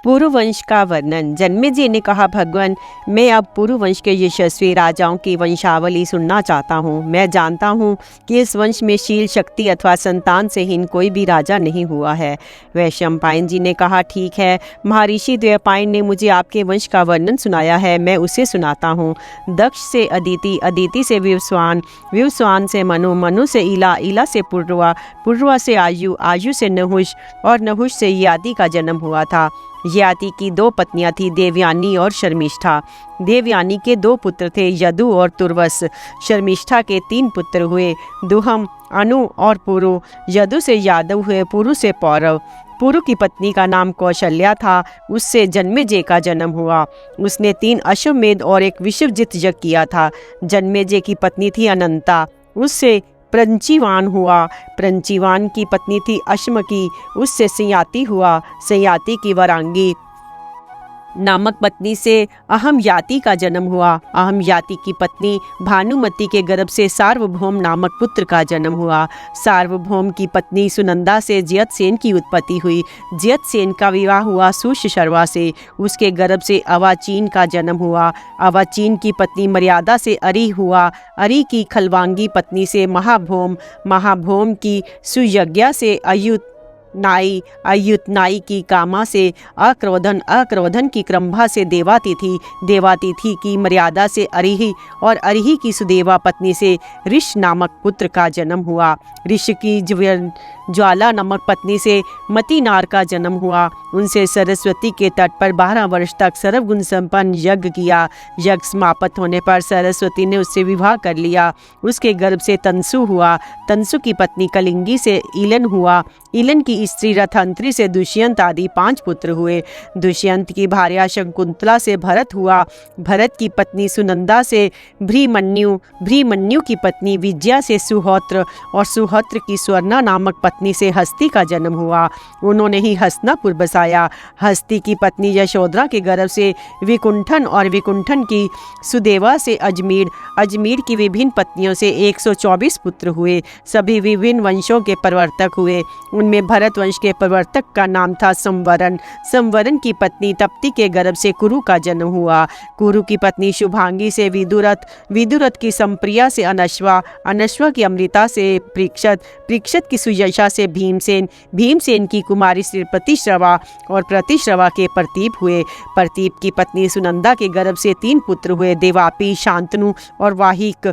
पुरुवंश का वर्णन। जन्मेजय ने कहा, भगवान, मैं अब पुरुवंश के यशस्वी राजाओं की वंशावली सुनना चाहता हूँ। मैं जानता हूँ कि इस वंश में शील, शक्ति अथवा संतान से हीन कोई भी राजा नहीं हुआ है। वैशंपायन जी ने कहा, ठीक है, महर्षि द्वैपायन ने मुझे आपके वंश का वर्णन सुनाया है, मैं उसे सुनाता हूँ। दक्ष से अदिति, अदिति से विवस्वान, विवस्वान से मनु, मनु से ईला, ईला से पुर्वा, पुर्वा से आयु, आयु से नहुष और नहुष से याति का जन्म हुआ था। याति की 2 पत्नियां थी, देवयानी और शर्मिष्ठा। देवयानी के 2 पुत्र थे, यदु और तुर्वस। शर्मिष्ठा के 3 पुत्र हुए, दुहम, अनु और पुरु। यदु से यादव हुए, पुरु से पौरव। पुरु की पत्नी का नाम कौशल्या था, उससे जन्मेजय का जन्म हुआ। उसने 3 अश्वमेध और 1 विश्वजित यज्ञ किया था। जन्मेजय की पत्नी थी अनंता, उससे प्रंचीवान हुआ। प्रंचीवान की पत्नी थी अश्मकी, उससे संयाति हुआ। संयाति की वरांगी नामक पत्नी से अहमयाति का जन्म हुआ। अहमयाति की पत्नी भानुमति के गर्भ से सार्वभौम नामक पुत्र का जन्म हुआ। सार्वभौम की पत्नी सुनंदा से जयतसेन की उत्पत्ति हुई। जयतसेन का विवाह हुआ सुशर्वा से, उसके गर्भ से अवाचीन का जन्म हुआ। अवाचीन की पत्नी मर्यादा से अरि हुआ। अरि की खलवांगी पत्नी से महाभौम, महाभौम की सुयज्ञा से अयुत नाई, अयुतनाई की कामा से अक्रोधन, अक्रोधन की क्रंभा से देवातिथि, देवातिथि की मर्यादा से अरिहि और अरिहि की सुदेवा पत्नी से ऋष नामक पुत्र का जन्म हुआ। ऋष की ज्वाला नामक पत्नी से मतिनार का जन्म हुआ। उनसे सरस्वती के तट पर 12 वर्ष तक सर्वगुण संपन्न यज्ञ किया। यज्ञ समाप्त होने पर सरस्वती ने उससे विवाह कर लिया। उसके गर्भ से तंसु हुआ। तंसु की पत्नी कलिंगी से ईलन हुआ। ईलन की स्त्री रथंत्री से दुष्यंत आदि 5 पुत्र हुए। दुष्यंत की भार्या शकुंतला से भरत हुआ। भरत की पत्नी सुनंदा से भ्रीमन्यु, भ्रीमन्यु की पत्नी विजया से सुहोत्र और सुहोत्र की स्वर्णा नामक पत्नी से हस्ती का जन्म हुआ। उन्होंने ही हस्तिनापुर बसाया। हस्ती की पत्नी यशोधरा के गर्भ से विकुंठन और विकुंठन की सुदेवा से अजमीर, अजमीर की विभिन्न पत्नियों से 124 पुत्र हुए। सभी विभिन्न वंशों के प्रवर्तक हुए। उनमें भरत वंश के प्रवर्तक का नाम था संवरण। संवरण की पत्नी तप्ती के गर्भ से कुरु का जन्म हुआ। कुरु की पत्नी शुभांगी से विदुरथ, विदुरथ की संप्रिया से अनश्वा, अनश्वा की अमृता से परीक्षत, परीक्षत की सुयशा से भीमसेन, भीमसेन की कुमारी श्री प्रतिश्रवा और प्रतिश्रवा के प्रतीप हुए। प्रतीप की पत्नी सुनंदा के गर्भ से 3 पुत्र हुए, देवापी, शांतनु और वाहिक।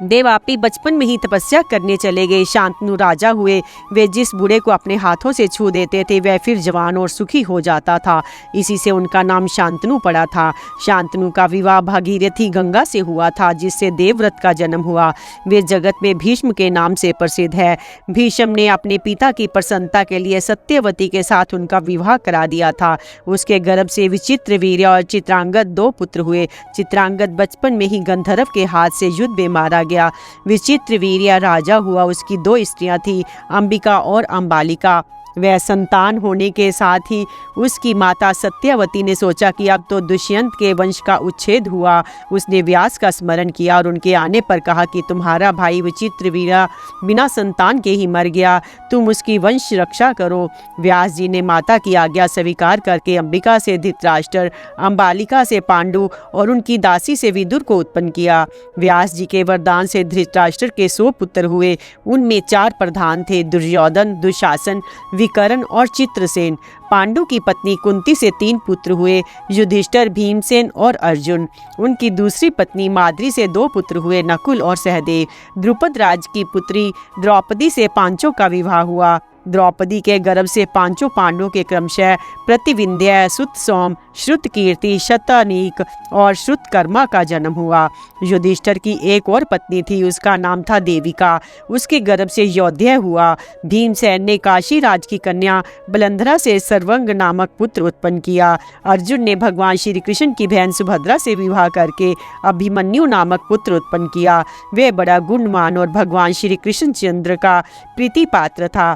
देवापी बचपन में ही तपस्या करने चले गए। शांतनु राजा हुए। वे जिस बूढ़े को अपने हाथों से छू देते थे वह फिर जवान और सुखी हो जाता था। इसी से उनका नाम शांतनु पड़ा था। शांतनु का विवाह भागीरथी गंगा से हुआ था, जिससे देवव्रत का जन्म हुआ। वे जगत में भीष्म के नाम से प्रसिद्ध है। भीष्म ने अपने पिता की प्रसन्नता के लिए सत्यवती के साथ उनका विवाह करा दिया था। उसके गर्भ से विचित्रवीर्य और चित्रांगद 2 पुत्र हुए। चित्रांगद बचपन में ही गंधर्व के हाथ से युद्ध में मारा गया। विचित्रवीर्य राजा हुआ। उसकी 2 स्त्रियां थी, अंबिका और अंबालिका। वह संतान होने के साथ ही उसकी माता सत्यवती ने सोचा कि अब तो दुष्यंत के वंश का उच्छेद हुआ। उसने व्यास का स्मरण किया और उनके आने पर कहा कि तुम्हारा भाई विचित्रवीर्य बिना संतान के ही मर गया, तुम उसकी वंश रक्षा करो। व्यास जी ने माता की आज्ञा स्वीकार करके अंबिका से धृतराष्ट्र, अंबालिका से पांडु और उनकी दासी से विदुर को उत्पन्न किया। व्यास जी के वरदान से धृतराष्ट्र के 100 पुत्र हुए। उनमें 4 प्रधान थे, दुर्योधन, दुशासन, विकर्ण और चित्रसेन। पांडु की पत्नी कुंती से 3 पुत्र हुए, युधिष्ठिर, भीमसेन और अर्जुन। उनकी दूसरी पत्नी माद्री से 2 पुत्र हुए, नकुल और सहदेव। द्रुपद राज की पुत्री द्रौपदी से पांचों का विवाह हुआ। द्रौपदी के गर्भ से 5 पांडवों के क्रमशः प्रतिविंध्य, सुतसोम, श्रुतकीर्ति, शतानीक और श्रुतकर्मा का जन्म हुआ। युधिष्ठिर की एक और पत्नी थी, उसका नाम था देविका। उसके गर्भ से यौध्य हुआ। भीमसेन ने काशी राज की कन्या बलंधरा से सर्वंग नामक पुत्र उत्पन्न किया। अर्जुन ने भगवान श्री कृष्ण की बहन सुभद्रा से विवाह करके अभिमन्यु नामक पुत्र उत्पन्न किया। वह बड़ा गुणवान और भगवान श्री कृष्णचंद्र का प्रीति पात्र था।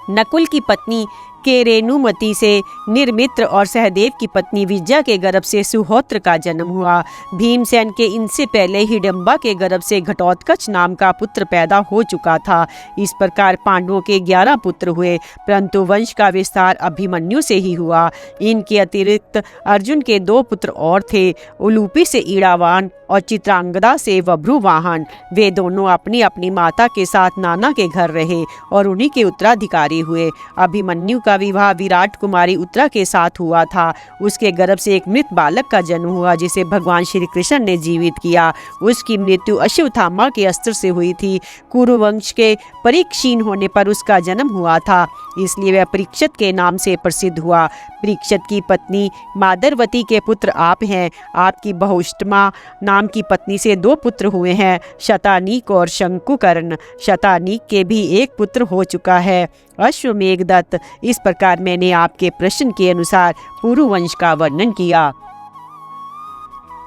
नकुल की पत्नी के रेणुमती से निर्मित्र और सहदेव की पत्नी विजया के गर्भ से सुहोत्र का जन्म हुआ। भीमसेन के इनसे पहले हिडम्बा के गर्भ से घटोत्कच नाम का पुत्र पैदा हो चुका था। इस प्रकार पांडवों के 11 पुत्र हुए, परंतु वंश का विस्तार अभिमन्यु से ही हुआ। इनके अतिरिक्त अर्जुन के 2 पुत्र और थे, उलूपी से ईड़ावान और चित्रांगदा से वभ्रुवाहन। वे दोनों अपनी अपनी माता के साथ नाना के घर रहे और उन्हीं के उत्तराधिकारी हुए। अभिमन्यु का विवाह विराट कुमारी उत्तरा के साथ हुआ था। उसके गर्भ से एक मृत बालक का जन्म हुआ जिसे भगवान श्री कृष्ण ने जीवित किया। उसकी मृत्यु अश्वत्थामा के अस्त्र से हुई थी। कुरुवंश के परीक्षीण होने पर उसका जन्म हुआ था, इसलिए वह परीक्षित के नाम से प्रसिद्ध हुआ। परीक्षित की पत्नी मादरवती के पुत्र आप हैं। आपकी बहुष्टमा नाम की पत्नी से 2 पुत्र हुए हैं, शतानीक और शंकुकर्ण। शतानीक के भी 1 पुत्र हो चुका है, अश्वमेघ दत्त। इस प्रकार मैंने आपके प्रश्न के अनुसार पुरुवंश का वर्णन किया।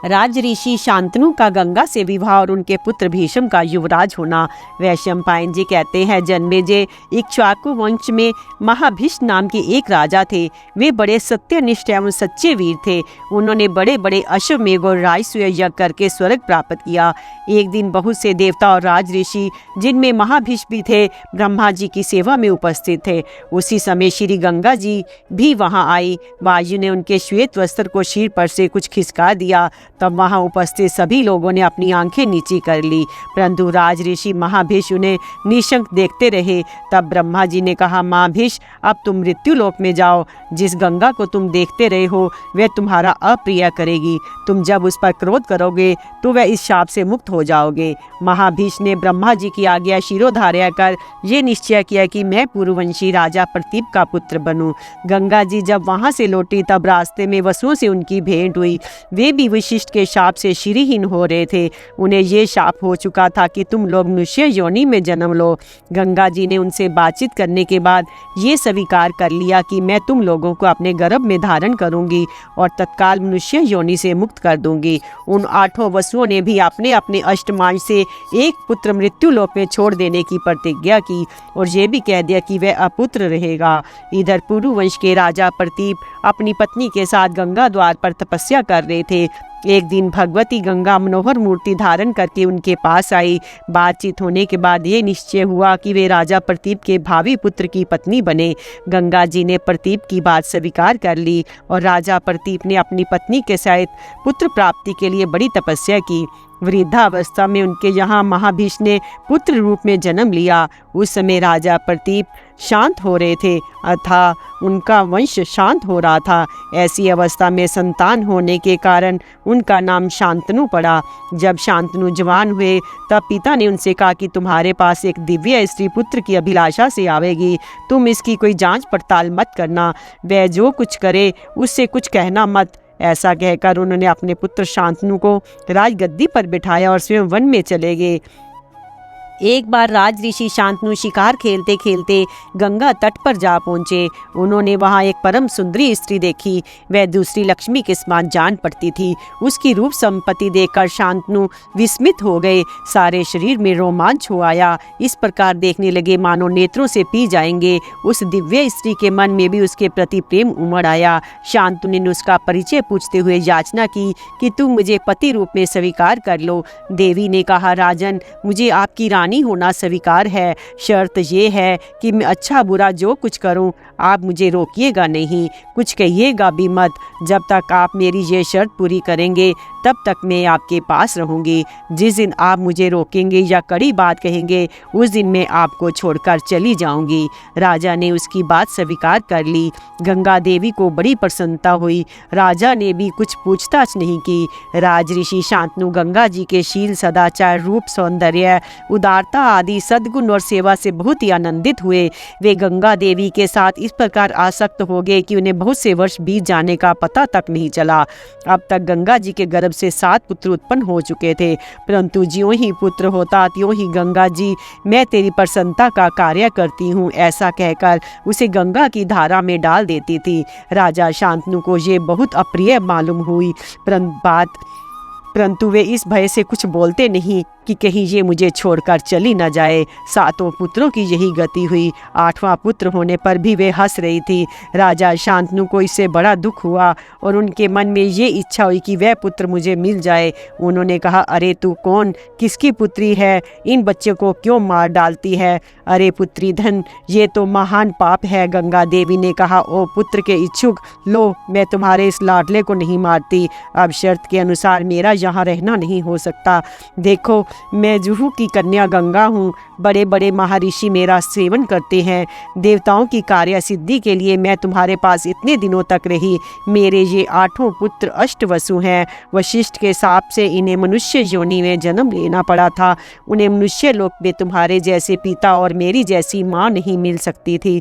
राजऋषि शांतनु का गंगा से विवाह और उनके पुत्र भीष्म का युवराज होना। वैशंपायन जी कहते हैं, जन्मेजय इक्ष्वाकु वंश में महाभीष्म नाम के एक राजा थे। वे बड़े सत्यनिष्ठ एवं सच्चे वीर थे। उन्होंने बड़े बड़े अश्वमेघ और राजसूय यज्ञ करके स्वर्ग प्राप्त किया। एक दिन बहुत से देवता और राजऋषि, जिनमें महाभीष्म भी थे, ब्रह्मा जी की सेवा में उपस्थित थे। उसी समय श्री गंगा जी भी वहां आई। वायु ने उनके श्वेत वस्त्र को शीर पर से कुछ खिसका दिया। तब वहां उपस्थित सभी लोगों ने अपनी आंखें नीची कर ली, परंतु राजऋषि महाभीष्म उन्हें निशंक देखते रहे। तब ब्रह्मा जी ने कहा, महाभीष्म, अब तुम मृत्यु लोक में जाओ। जिस गंगा को तुम देखते रहे हो वह तुम्हारा अप्रिय करेगी। तुम जब उस पर क्रोध करोगे तो वह इस शाप से मुक्त हो जाओगे। महाभीष्म ने ब्रह्मा जी की आज्ञा शिरोधार्य कर ये निश्चय किया कि मैं पूर्ववंशी राजा प्रतीप का पुत्र बनूं। गंगा जी जब वहां से लौटी तब रास्ते में वसुओं से उनकी भेंट हुई। वे भी वशिष्ठ के शाप से श्रीहीन हो रहे थे। उन्हें ये शाप हो चुका था कि तुम लोग मनुष्य योनि में जन्म लो। गंगा जी ने उनसे बातचीत करने के बाद ये स्वीकार कर लिया कि मैं तुम लोगों को अपने गर्भ में धारण करूंगी और तत्काल मनुष्य योनि से मुक्त कर दूंगी। उन 8 वसुओं ने भी अपने अपने अष्टमांश से एक पुत्र मृत्यु लोक में छोड़ देने की प्रतिज्ञा की और ये भी कह दिया कि वह अपुत्र रहेगा। इधर पुरुवंश के राजा प्रतीप अपनी पत्नी के साथ गंगा द्वार पर तपस्या कर रहे थे। एक दिन भगवती गंगा मनोहर मूर्ति धारण करके उनके पास आई। बातचीत होने के बाद ये निश्चय हुआ कि वे राजा प्रतीप के भावी पुत्र की पत्नी बने। गंगा जी ने प्रतीप की बात स्वीकार कर ली और राजा प्रतीप ने अपनी पत्नी के सहित पुत्र प्राप्ति के लिए बड़ी तपस्या की। वृद्धावस्था में उनके यहाँ महाभीष्म ने पुत्र रूप में जन्म लिया। उस समय राजा प्रतीप शांत हो रहे थे अथा उनका वंश शांत हो रहा था। ऐसी अवस्था में संतान होने के कारण उनका नाम शांतनु पड़ा। जब शांतनु जवान हुए तब पिता ने उनसे कहा कि तुम्हारे पास एक दिव्य स्त्री पुत्र की अभिलाषा से आवेगी, तुम इसकी कोई जांच पड़ताल मत करना, वह जो कुछ करे उससे कुछ कहना मत। ऐसा कहकर उन्होंने अपने पुत्र शांतनु को राजगद्दी पर बिठाया और स्वयं वन में चले गए। एक बार राजऋषि शांतनु शिकार खेलते खेलते गंगा तट पर जा पहुँचे। उन्होंने वहाँ एक परम सुंदरी स्त्री देखी। वह दूसरी लक्ष्मी के समान जान पड़ती थी। उसकी रूप संपत्ति देखकर शांतनु विस्मित हो गए। सारे शरीर में रोमांच हो आया। इस प्रकार देखने लगे मानो नेत्रों से पी जाएंगे। उस दिव्य स्त्री के मन में भी उसके प्रति प्रेम उमड़ आया। शांतनु ने उसका परिचय पूछते हुए याचना की कि तुम मुझे पति रूप में स्वीकार कर लो। देवी ने कहा, राजन, मुझे आपकी रानी होना स्वीकार है। शर्त ये है कि मैं अच्छा बुरा जो कुछ करूं आप मुझे रोकिएगा नहीं, कुछ कहिएगा भी मत। जब तक आप मेरी ये शर्त पूरी करेंगे तब तक मैं आपके पास रहूंगी। जिस दिन आप मुझे रोकेंगे या कड़ी बात कहेंगे उस दिन मैं आपको छोड़कर चली जाऊंगी। राजा ने उसकी बात स्वीकार कर ली। गंगा देवी को बड़ी प्रसन्नता हुई। राजा ने भी कुछ पूछताछ नहीं की। राजऋषि शांतनु गंगा जी के शील, सदाचार, रूप, सौंदर्य, उदारता आदि सद्गुण और सेवा से बहुत ही आनंदित हुए। वे गंगा देवी के साथ इस प्रकार आसक्त हो गए कि उन्हें बहुत से वर्ष बीत जाने का पता तक नहीं चला। अब तक गंगा जी के गर्भ से 7 पुत्र उत्पन्न हो चुके थे, परंतु ज्यों ही पुत्र होता त्यों ही गंगा जी, मैं तेरी प्रसन्नता का कार्य करती हूँ, ऐसा कहकर उसे गंगा की धारा में डाल देती थी। राजा शांतनु को ये बहुत अप्रिय मालूम हुई, परंतु बात परंतु वे इस भय से कुछ बोलते नहीं कि कहीं ये मुझे छोड़कर चली न जाए। 7 पुत्रों की यही गति हुई। 8वां पुत्र होने पर भी वे हंस रही थी। राजा शांतनु को इससे बड़ा दुख हुआ और उनके मन में ये इच्छा हुई कि वह पुत्र मुझे मिल जाए। उन्होंने कहा, अरे तू कौन, किसकी पुत्री है, इन बच्चों को क्यों मार डालती है? अरे पुत्री धन, ये तो महान पाप है। गंगा देवी ने कहा, ओ पुत्र के इच्छुक, लो मैं तुम्हारे इस लाडले को नहीं मारती। अब शर्त के अनुसार मेरा यहाँ रहना नहीं हो सकता। देखो, मैं जुहू की कन्या गंगा हूँ। बड़े बड़े महर्षि मेरा सेवन करते हैं। देवताओं की कार्य सिद्धि के लिए मैं तुम्हारे पास इतने दिनों तक रही। मेरे ये 8 पुत्र अष्टवसु हैं। वशिष्ठ के शाप से इन्हें मनुष्य योनि में जन्म लेना पड़ा था। उन्हें मनुष्य लोक में तुम्हारे जैसे पिता और मेरी जैसी माँ नहीं मिल सकती थी।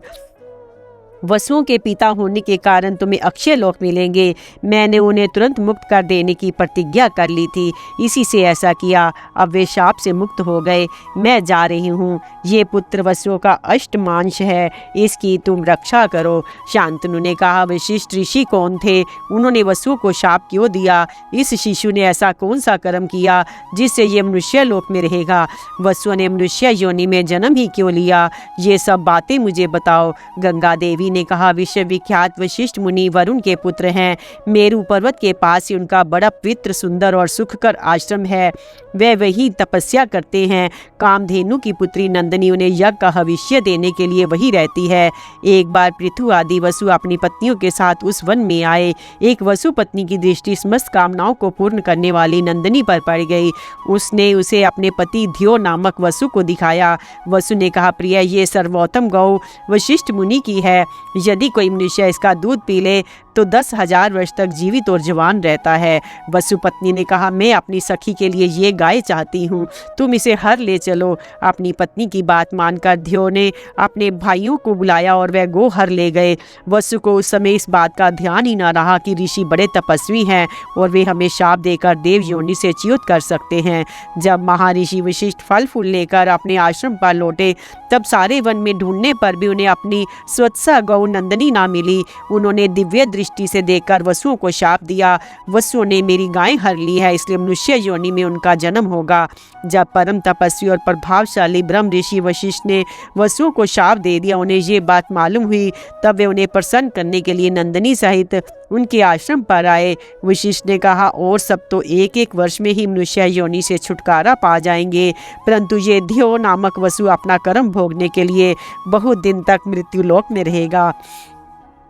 वसुओं के पिता होने के कारण तुम्हें अक्षय लोक मिलेंगे। मैंने उन्हें तुरंत मुक्त कर देने की प्रतिज्ञा कर ली थी, इसी से ऐसा किया। अब वे शाप से मुक्त हो गए। मैं जा रही हूँ। ये पुत्र वसुओं का अष्टमांश है, इसकी तुम रक्षा करो। शांतनु ने कहा, वशिष्ठ ऋषि कौन थे? उन्होंने वसुओं को शाप क्यों दिया? इस शिशु ने ऐसा कौन सा कर्म किया जिससे ये मनुष्य लोक में रहेगा? वसुओं ने मनुष्य योनि में जन्म ही क्यों लिया? ये सब बातें मुझे बताओ। गंगा देवी ने कहा, विश्वविख्यात वशिष्ठ मुनि वरुण के पुत्र हैं। मेरू पर्वत के पास ही उनका बड़ा पवित्र, सुंदर और सुखकर आश्रम है। वे वही तपस्या करते हैं। कामधेनु की पुत्री नंदिनी उन्हें यज्ञ का भविष्य देने के लिए वही रहती है। एक बार पृथु आदि वसु अपनी पत्नियों के साथ उस वन में आए। एक वसु पत्नी की दृष्टि समस्त कामनाओं को पूर्ण करने वाली नंदिनी पर पड़ गई। उसने उसे अपने पति ध्यो नामक वसु को दिखाया। वसु ने कहा, प्रिय, ये सर्वोत्तम गौ वशिष्ठ मुनि की है। यदि कोई मनुष्य इसका दूध पी ले तो 10,000 वर्ष तक जीवित और जवान रहता है। वसु पत्नी ने कहा, मैं अपनी सखी के लिए ये गाय चाहती हूँ, तुम इसे हर ले चलो। अपनी पत्नी की बात मानकर ध्यो ने अपने भाइयों को बुलाया और वह गो हर ले गए। वसु को उस समय इस बात का ध्यान ही न रहा कि ऋषि बड़े तपस्वी हैं और वे हमें शाप देकर देव योनि से च्युत कर सकते हैं। जब महर्षि वशिष्ठ फल फूल लेकर अपने आश्रम पर लौटे, तब सारे वन में ढूंढने पर भी उन्हें अपनी स्वत्सा गौ नंदिनी ना मिली। उन्होंने दिव्य दृष्टि से देखकर वसुओं को शाप दिया, वसुओं ने मेरी गाय हर ली है, इसलिए मनुष्य योनि में उनका जन्म होगा। जब परम तपस्वी और प्रभावशाली ब्रह्म ऋषि वशिष्ठ ने वसुओं को शाप दे दिया, उन्हें ये बात मालूम हुई, तब वे उन्हें प्रसन्न करने के लिए नंदिनी सहित उनके आश्रम पर आए। वशिष्ठ ने कहा, और सब तो 1-1 वर्ष में ही मनुष्य योनि से छुटकारा पा जाएंगे, परंतु ये ध्यो नामक वसु अपना कर्म भोगने के लिए बहुत दिन तक मृत्यु लोक में रहेगा।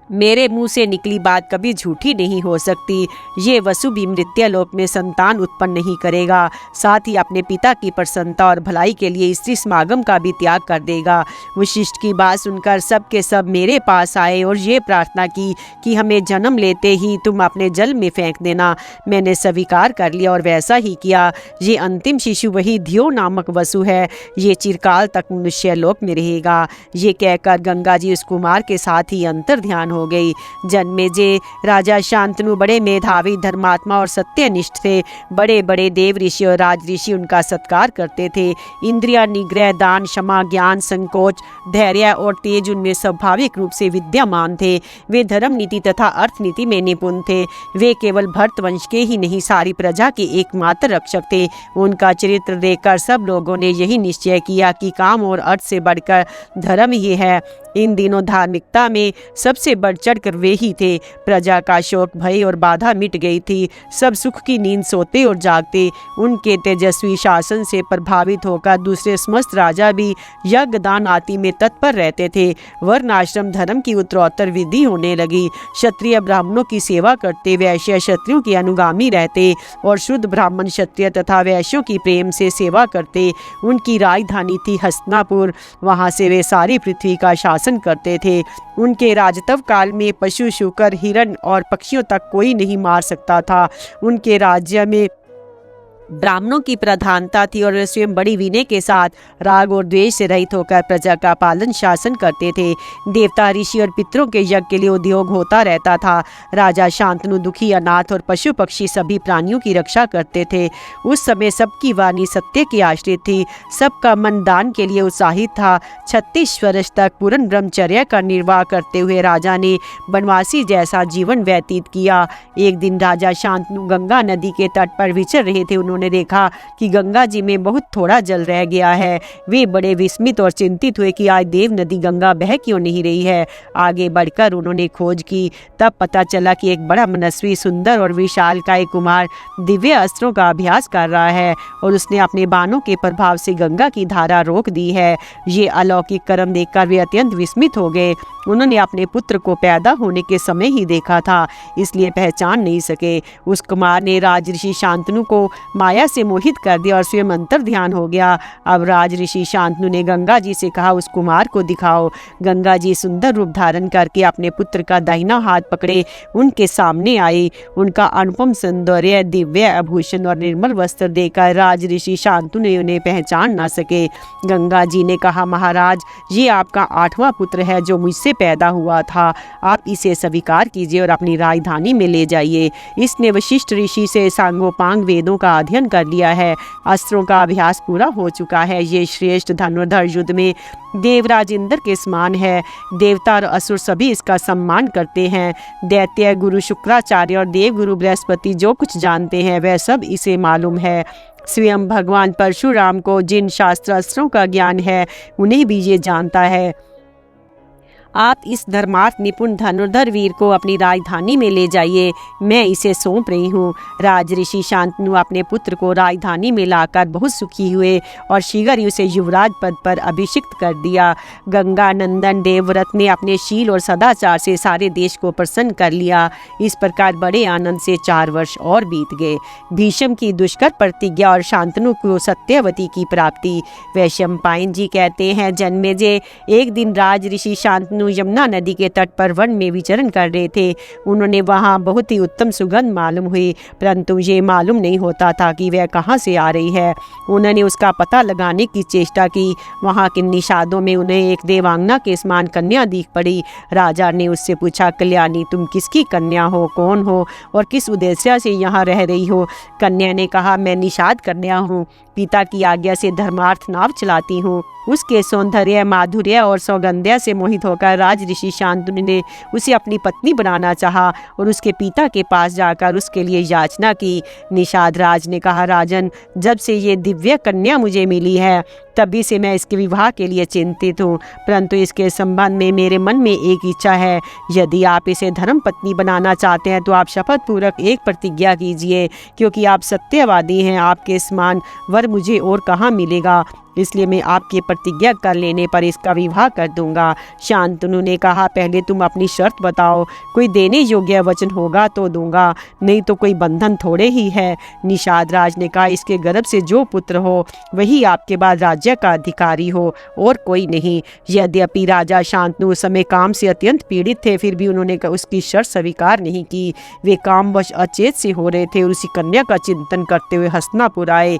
मेरे मुंह से निकली बात कभी झूठी नहीं हो सकती। ये वसु भी मृत्यु लोक में संतान उत्पन्न नहीं करेगा, साथ ही अपने पिता की प्रसन्नता और भलाई के लिए स्त्री समागम का भी त्याग कर देगा। वशिष्ठ की बात सुनकर सब के सब मेरे पास आए और ये प्रार्थना की कि हमें जन्म लेते ही तुम अपने जल में फेंक देना। मैंने स्वीकार कर लिया और वैसा ही किया। ये अंतिम शिशु वही ध्यो नामक वसु है। ये चिरकाल तक मनुष्य लोक में रहेगा। ये कहकर गंगा जी उस कुमार के साथ ही अंतर ध्यान हो गई। जन्मेजय राजा शांतनु बड़े मेधावी, धर्मात्मा और सत्यनिष्ठ थे। बड़े बड़े देव ऋषि और राज ऋषि उनका सत्कार करते थे। इंद्रिया निग्रह, दान, क्षमा, ज्ञान, संकोच, धैर्य और तेज उनमें स्वाभाविक रूप से विद्यमान थे। वे धर्म नीति तथा अर्थ नीति में निपुण थे। वे केवल भरत वंश के ही नहीं, सारी प्रजा के एकमात्र रक्षक थे। उनका चरित्र देखकर सब लोगों ने यही निश्चय किया कि काम और अर्थ से बढ़कर धर्म ही है। इन दिनों धार्मिकता में सबसे बढ़ चढ़कर वे ही थे। प्रजा का शोक, भय और बाधा मिट गई थी। सब सुख की नींद सोते और जागते। उनके तेजस्वी शासन से प्रभावित होकर दूसरे समस्त राजा भी यज्ञ दान आदि में तत्पर रहते थे। वर्णाश्रम धर्म की उत्तरोत्तर विधि होने लगी। क्षत्रिय ब्राह्मणों की सेवा करते, वैश्य क्षत्रियों के अनुगामी रहते और शुद्ध ब्राह्मण क्षत्रिय तथा वैश्यों की प्रेम से सेवा करते। उनकी राजधानी थी हस्तिनापुर। वहाँ से वे सारी पृथ्वी का शासन करते थे। उनके राजत्व काल में पशु, शूकर, हिरण और पक्षियों तक कोई नहीं मार सकता था। उनके राज्य में ब्राह्मणों की प्रधानता थी और वे स्वयं बड़ी विनय के साथ राग और द्वेष से रहित होकर प्रजा का पालन शासन करते थे। देवता, ऋषि और पितरों के यज्ञ के लिए उद्योग होता रहता था। राजा शांतनु दुखी, अनाथ और पशु पक्षी सभी प्राणियों की रक्षा करते थे। उस समय सबकी वाणी सत्य की आश्रित थी, सबका मन दान के लिए उत्साहित था। 36 वर्ष तक पूर्ण ब्रह्मचर्य का निर्वाह करते हुए राजा ने बनवासी जैसा जीवन व्यतीत किया। एक दिन राजा शांतनु गंगा नदी के तट पर विचर रहे थे। उन्होंने देखा कि गंगा जी में बहुत थोड़ा जल रह गया है। वे बड़े विस्मित और चिंतित हुए कि आज देव नदी गंगा बह क्यों नहीं रही है। आगे बढ़कर उन्होंने खोज की, तब पता चला कि एक बड़ा मनस्वी, सुंदर और विशालकाय कुमार दिव्य अस्त्रों का अभ्यास कर रहा है और उसने अपने बाणों के प्रभाव से गंगा की धारा रोक दी है। ये अलौकिक कर्म देखकर वे अत्यंत विस्मित हो गए। उन्होंने अपने पुत्र को पैदा होने के समय ही देखा था, इसलिए पहचान नहीं सके। उस कुमार ने राजऋषि शांतनु को माया से मोहित कर दिया और स्वयं अंतर ध्यान हो गया। अब राजऋषि शांतनु ने गंगा जी से कहा, उस कुमार को दिखाओ। गंगा जी सुंदर रूप धारण करके अपने पुत्र का दाहिना हाथ पकड़े उनके सामने आई। उनका अनुपम सौंदर्य, दिव्य आभूषण और निर्मल वस्त्र देखकर राजऋषि शांतनु ने उन्हें पहचान न सके। गंगा जी ने कहा, महाराज, ये आपका 8वां पुत्र है जो मुझसे पैदा हुआ था। आप इसे स्वीकार कीजिए और अपनी राजधानी में ले जाइए। इसने वशिष्ठ ऋषि से सांगोपांग वेदों का अध्ययन कर लिया है। अस्त्रों का अभ्यास पूरा हो चुका है। ये श्रेष्ठ धनुर्धर युद्ध में देवराज इंद्र के समान है। देवता और असुर सभी इसका सम्मान करते हैं। दैत्य गुरु शुक्राचार्य और देव गुरु बृहस्पति जो कुछ जानते हैं वह सब इसे मालूम है। स्वयं भगवान परशुराम को जिन शास्त्र अस्त्रों का ज्ञान है उन्हें भी ये जानता है। आप इस धर्मार्थ निपुण धनुर्धर वीर को अपनी राजधानी में ले जाइए, मैं इसे सौंप रही हूँ। राजऋषि शांतनु अपने पुत्र को राजधानी में लाकर बहुत सुखी हुए और शीघ्र ही उसे युवराज पद पर अभिषिक्त कर दिया। गंगा नंदन देवव्रत ने अपने शील और सदाचार से सारे देश को प्रसन्न कर लिया। इस प्रकार बड़े आनंद से 4 वर्ष और बीत गए। भीष्म की दुष्कर प्रतिज्ञा और शांतनु को सत्यवती की प्राप्ति। वैशंपायन जी कहते हैं, जन्मेजय, एक दिन राजऋषि शांतनु यमुना नदी के तट पर वन में विचरण कर रहे थे। उन्होंने वहां बहुत ही उत्तम सुगंध मालूम हुई, परंतु ये मालूम नहीं होता था कि वह कहाँ से आ रही है। उन्होंने उसका पता लगाने की चेष्टा की। वहां के निषादों में उन्हें एक देवांगना के समान कन्या दिख पड़ी। राजा ने उससे पूछा, कल्याणी, तुम किसकी कन्या हो, कौन हो और किस उद्देश्य से यहाँ रह रही हो? कन्या ने कहा, मैं निषाद कन्या हूँ, पिता की आज्ञा से धर्मार्थ नाव चलाती हूँ। उसके सौंदर्य, माधुर्य और सौगंध्य से मोहित होकर राजऋषि शांतनु ने उसे अपनी पत्नी बनाना चाहा और उसके पिता के पास जाकर उसके लिए याचना की। निषाद राज ने कहा, राजन, जब से ये दिव्य कन्या मुझे मिली है तभी से मैं इसके विवाह के लिए चिंतित हूँ, परंतु इसके संबंध में मेरे मन में एक इच्छा है। यदि आप इसे धर्म पत्नी बनाना चाहते हैं तो आप शपथ पूर्वक एक प्रतिज्ञा कीजिए, क्योंकि आप सत्यवादी हैं। आपके समान वर मुझे और कहाँ मिलेगा, इसलिए मैं आपकी प्रतिज्ञा कर लेने पर इसका विवाह कर दूंगा। शांतनु ने कहा, पहले तुम अपनी शर्त बताओ, कोई देने योग्य वचन होगा तो दूंगा, नहीं तो कोई बंधन थोड़े ही है। निषाद राज ने कहा, इसके गर्भ से जो पुत्र हो वही आपके बाद राज्य का अधिकारी हो और कोई नहीं। यद्यपि राजा शांतनु उस समय काम से अत्यंत पीड़ित थे, फिर भी उन्होंने उसकी शर्त स्वीकार नहीं की। वे कामवश अचेत से हो रहे थे और उसी कन्या का चिंतन करते हुए हस्तिनापुर आए।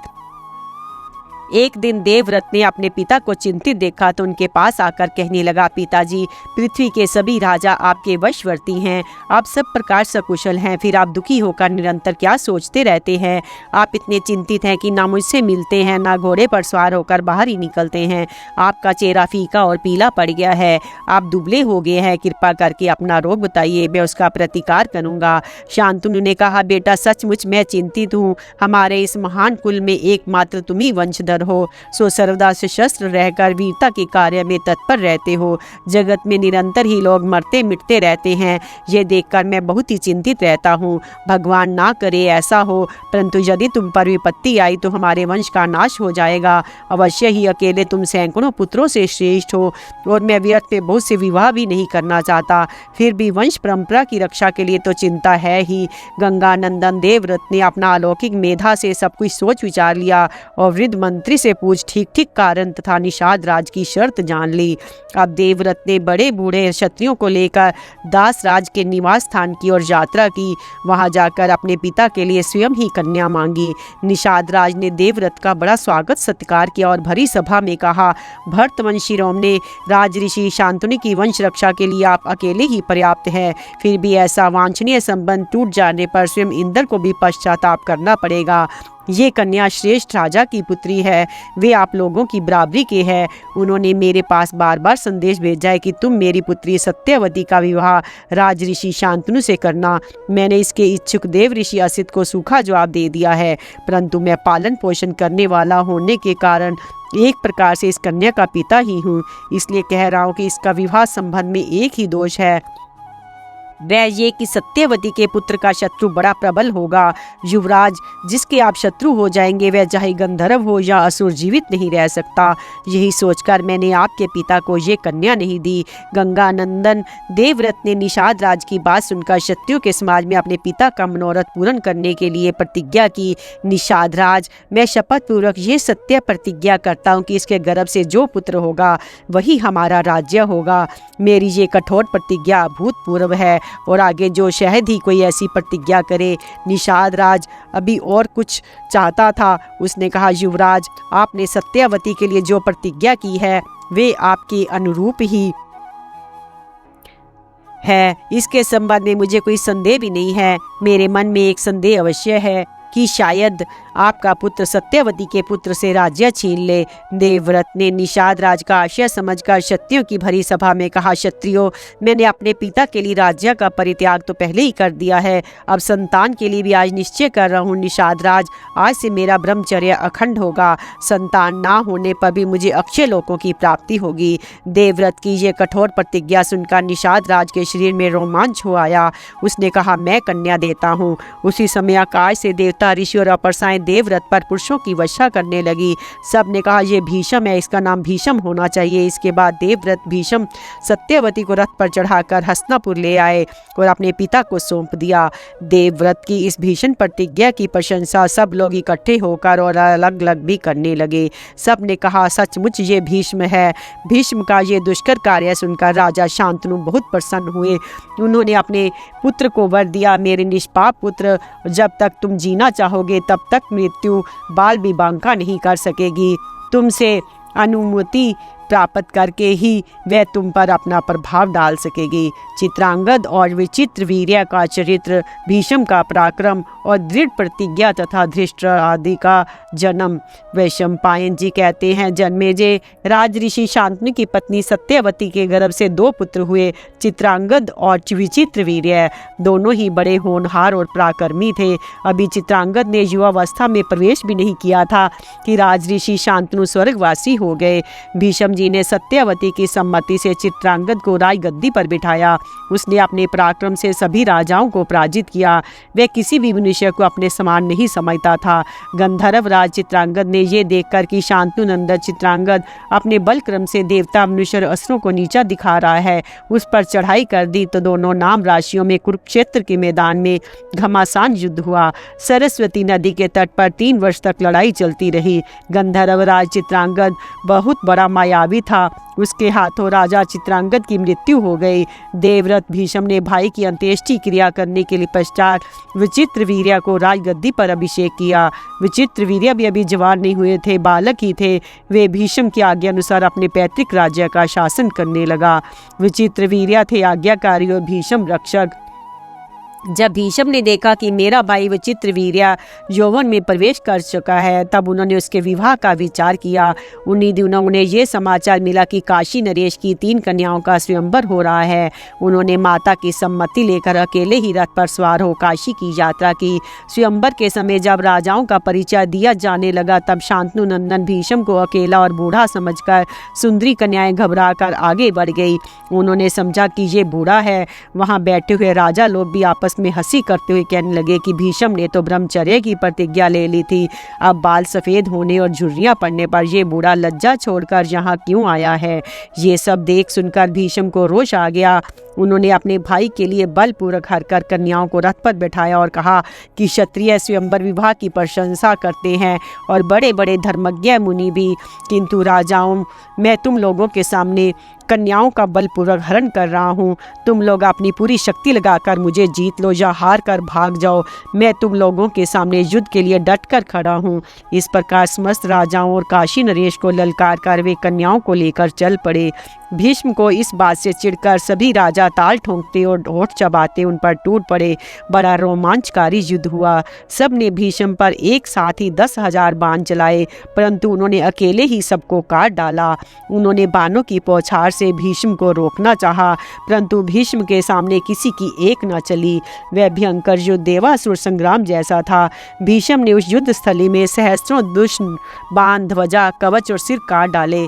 एक दिन देवव्रत ने अपने पिता को चिंतित देखा तो उनके पास आकर कहने लगा, पिताजी, पृथ्वी के सभी राजा आपके वशवर्ती हैं, आप सब प्रकार सकुशल हैं, फिर आप दुखी होकर निरंतर क्या सोचते रहते हैं? आप इतने चिंतित हैं कि ना मुझसे मिलते हैं, ना घोड़े पर सवार होकर बाहर ही निकलते हैं। आपका चेहरा फीका और पीला पड़ गया है, आप दुबले हो गए हैं। कृपा करके अपना रोग बताइए, मैं उसका प्रतिकार करूँगा। शांतनु ने कहा, बेटा, सचमुच मैं चिंतित हूँ। हमारे इस महान कुल में एकमात्र तुम ही वंशधर हो, सो सर्वदा सशस्त्र रहकर वीरता के कार्य में तत्पर रहते हो। जगत में निरंतर ही लोग मरते मिटते रहते हैं, ये देखकर मैं बहुत ही चिंतित रहता हूँ। भगवान ना करे ऐसा हो, परंतु यदि तुम पर विपत्ति आई तो हमारे वंश का नाश हो जाएगा। अवश्य ही अकेले तुम सैकड़ों पुत्रों से श्रेष्ठ हो और मैं व्यर्थ में बहुत से विवाह भी नहीं करना चाहता, फिर भी वंश परंपरा की रक्षा के लिए तो चिंता है ही। गंगा नंदन देवव्रत ने अपना अलौकिक मेधा से सब कुछ सोच विचार लिया और वृद्ध मंत्री मंत्री से पूछ ठीक ठीक कारण तथा निषाद राज की शर्त जान ली। अब देवव्रत ने बड़े बूढ़े क्षत्रियों को लेकर दास राज के निवास स्थान की ओर यात्रा की। वहां जाकर अपने पिता के लिए स्वयं ही कन्या मांगी। निषाद राज ने देवव्रत का बड़ा स्वागत सत्कार किया और भरी सभा में कहा, भरतवंशी रोम ने राज ऋषि शांतनु की वंश रक्षा के लिए आप अकेले ही पर्याप्त हैं। फिर भी ऐसा वांछनीय संबंध टूट जाने पर स्वयं इंद्र को भी पश्चाताप करना पड़ेगा। ये कन्या श्रेष्ठ राजा की पुत्री है, वे आप लोगों की बराबरी के हैं। उन्होंने मेरे पास बार बार संदेश भेजा है कि तुम मेरी पुत्री सत्यवती का विवाह राज ऋषि शांतनु से करना। मैंने इसके इच्छुक देव ऋषि असित को सूखा जवाब दे दिया है, परंतु मैं पालन पोषण करने वाला होने के कारण एक प्रकार से इस कन्या का पिता ही हूँ, इसलिए कह रहा हूँ कि इसका विवाह संबंध में एक ही दोष है, वह ये कि सत्यवती के पुत्र का शत्रु बड़ा प्रबल होगा। युवराज, जिसके आप शत्रु हो जाएंगे वह चाहे गंधर्व हो या असुर जीवित नहीं रह सकता। यही सोचकर मैंने आपके पिता को ये कन्या नहीं दी। गंगा नंदन देवव्रत ने निषाद राज की बात सुनकर क्षत्रियों के समाज में अपने पिता का मनोरथ पूर्ण करने के लिए प्रतिज्ञा की। निषाद राज, मैं शपथ पूर्वक ये सत्य प्रतिज्ञा करता हूँ कि इसके गर्भ से जो पुत्र होगा वही हमारा राज्य होगा। मेरी ये कठोर प्रतिज्ञा अभूतपूर्व है और आगे जो शायद ही कोई ऐसी प्रतिज्ञा करे। निषाद राज अभी और कुछ चाहता था। उसने कहा, युवराज, आपने सत्यवती के लिए जो प्रतिज्ञा की है वे आपके अनुरूप ही है। इसके संबंध में मुझे कोई संदेह भी नहीं है। मेरे मन में एक संदेह अवश्य है कि शायद आपका पुत्र सत्यवती के पुत्र से राज्य छीन ले। देवव्रत ने निषाद राज का आशय समझकर क्षत्रियों की भरी सभा में कहा, क्षत्रियों, मैंने अपने पिता के लिए राज्य का परित्याग तो पहले ही कर दिया है, अब संतान के लिए भी आज निश्चय कर रहा हूँ। निषाद राज, आज से मेरा ब्रह्मचर्य अखंड होगा। संतान ना होने पर भी मुझे अक्षय लोकों की प्राप्ति होगी। देवव्रत की ये कठोर प्रतिज्ञा सुनकर निषाद राज के शरीर में रोमांच हो आया। उसने कहा, मैं कन्या देता हूँ। उसी समय आकाश से देवता, ऋषि और अप्सराएं देवव्रत पर पुरुषों की वर्षा करने लगी। सब ने कहा, यह भीषम है, इसका नाम भीषम होना चाहिए। इसके बाद देवव्रत भीषम सत्यवती को रथ पर चढ़ाकर हस्तिनापुर ले आए और अपने पिता को सौंप दिया। देवव्रत की इस भीषण प्रतिज्ञा की प्रशंसा सब लोग इकट्ठे होकर और अलग अलग भी करने लगे। सब ने कहा, सचमुच ये भीष्म है। भीष्म का ये दुष्कर कार्य सुनकर राजा शांतनु बहुत प्रसन्न हुए। उन्होंने अपने पुत्र को वर दिया, मेरे निष्पाप पुत्र, जब तक तुम जीना चाहोगे तब तक मृत्यु बाल भी बांका नहीं कर सकेगी। तुमसे अनुमति प्राप्त करके ही वह तुम पर अपना प्रभाव डाल सकेगी। चित्रांगद और विचित्र वीर्य का चरित्र, भीष्म का पराक्रम और दृढ़ प्रतिज्ञा तथा धृष्ट आदि का जन्म। वैशंपायन जी कहते हैं, जन्मेजय राज ऋषि शांतनु की पत्नी सत्यवती के गर्भ से 2 पुत्र हुए, चित्रांगद और विचित्र वीर्य। दोनों ही बड़े होनहार और पराक्रमी थे। अभी चित्रांगद ने युवावस्था में प्रवेश भी नहीं किया था कि राज ऋषि शांतनु स्वर्गवासी हो गए। भीष्म जी ने सत्यवती की सम्मति से चित्रांगद को राजगद्दी पर बिठाया। उसने अपने पराक्रम से सभी राजाओं को पराजित किया। वह किसी भी मनुष्य को अपने समान नहीं समझता था। गंधर्व राज चित्रांगद ने यह देखकर कि शांतनु नंदन चित्रांगद अपने बल क्रम से देवता, मनुष्य और असुरों को नीचा दिखा रहा है, उस पर चढ़ाई कर दी तो दोनों नाम राशियों में कुरुक्षेत्र के मैदान में घमासान युद्ध हुआ। सरस्वती नदी के तट पर 3 वर्ष तक लड़ाई चलती रही। गंधर्व राज चित्रांगद बहुत बड़ा मायावी था। उसके हाथों राजा चित्रांगद की मृत्यु हो गई। देवव्रत भीष्म ने भाई की अंत्येष्टि क्रिया करने के लिए पश्चात विचित्र वीर्य को राजगद्दी पर अभिषेक किया। विचित्र वीर्य भी अभी जवान नहीं हुए थे, बालक ही थे। वे भीष्म की आज्ञा अनुसार अपने पैतृक राज्य का शासन करने लगा। विचित्र वीर्य थे आज्ञाकारी और भीष्म रक्षक। जब भीष्म ने देखा कि मेरा भाई विचित्र वीर्य यौवन में प्रवेश कर चुका है, तब उन्होंने उसके विवाह का विचार किया। उन्हीं दिनों उन्हें ये समाचार मिला कि काशी नरेश की 3 कन्याओं का स्वयंवर हो रहा है। उन्होंने माता की सम्मति लेकर अकेले ही रथ पर सवार हो काशी की यात्रा की। स्वयंवर के समय जब राजाओं का परिचय दिया जाने लगा, तब शांतनु नंदन भीष्म को अकेला और बूढ़ा समझकर सुंदरी कन्याएं घबराकर आगे बढ़ गई। उन्होंने समझा कि ये बूढ़ा है। वहाँ बैठे हुए राजा लोग भी आपस में हंसी करते हुए कहने लगे कि भीष्म ने तो ब्रह्मचर्य की प्रतिज्ञा ले ली थी, अब बाल सफेद होने और झुर्रियां पड़ने पर ये बूढ़ा लज्जा छोड़कर यहाँ क्यों आया है। ये सब देख सुनकर भीष्म को रोष आ गया। उन्होंने अपने भाई के लिए बलपूर्वक हरकर कन्याओं को रथ पर बैठाया और कहा कि क्षत्रिय स्वयंवर विवाह की प्रशंसा करते हैं और बड़े बड़े धर्मज्ञ मुनि भी, किंतु राजाओं, मैं तुम लोगों के सामने कन्याओं का बलपूर्वक हरण कर रहा हूँ। तुम लोग अपनी पूरी शक्ति लगाकर मुझे जीत लो या हार कर भाग जाओ। मैं तुम लोगों के सामने युद्ध के लिए डट कर खड़ा हूँ। इस प्रकार समस्त राजाओं और काशी नरेश को ललकार कर वे कन्याओं को लेकर चल पड़े। भीष्म को इस बात से चिढ़कर सभी राजा ताल ठोंकते और होठ चबाते उन पर टूट पड़े। बड़ा रोमांचकारी युद्ध हुआ। सब ने भीष्म पर एक साथ ही 10,000 बाण चलाए, परंतु उन्होंने अकेले ही सबको काट डाला। उन्होंने बाणों की बौछार से भीष्म को रोकना चाहा, परंतु भीष्म के सामने किसी की एक न चली। वह भयंकर युद्ध देवासुर संग्राम जैसा था। भीष्म ने उस युद्ध स्थली में सहस्त्रों दुष्ट बाण, ध्वजा, कवच और सिर काट डाले।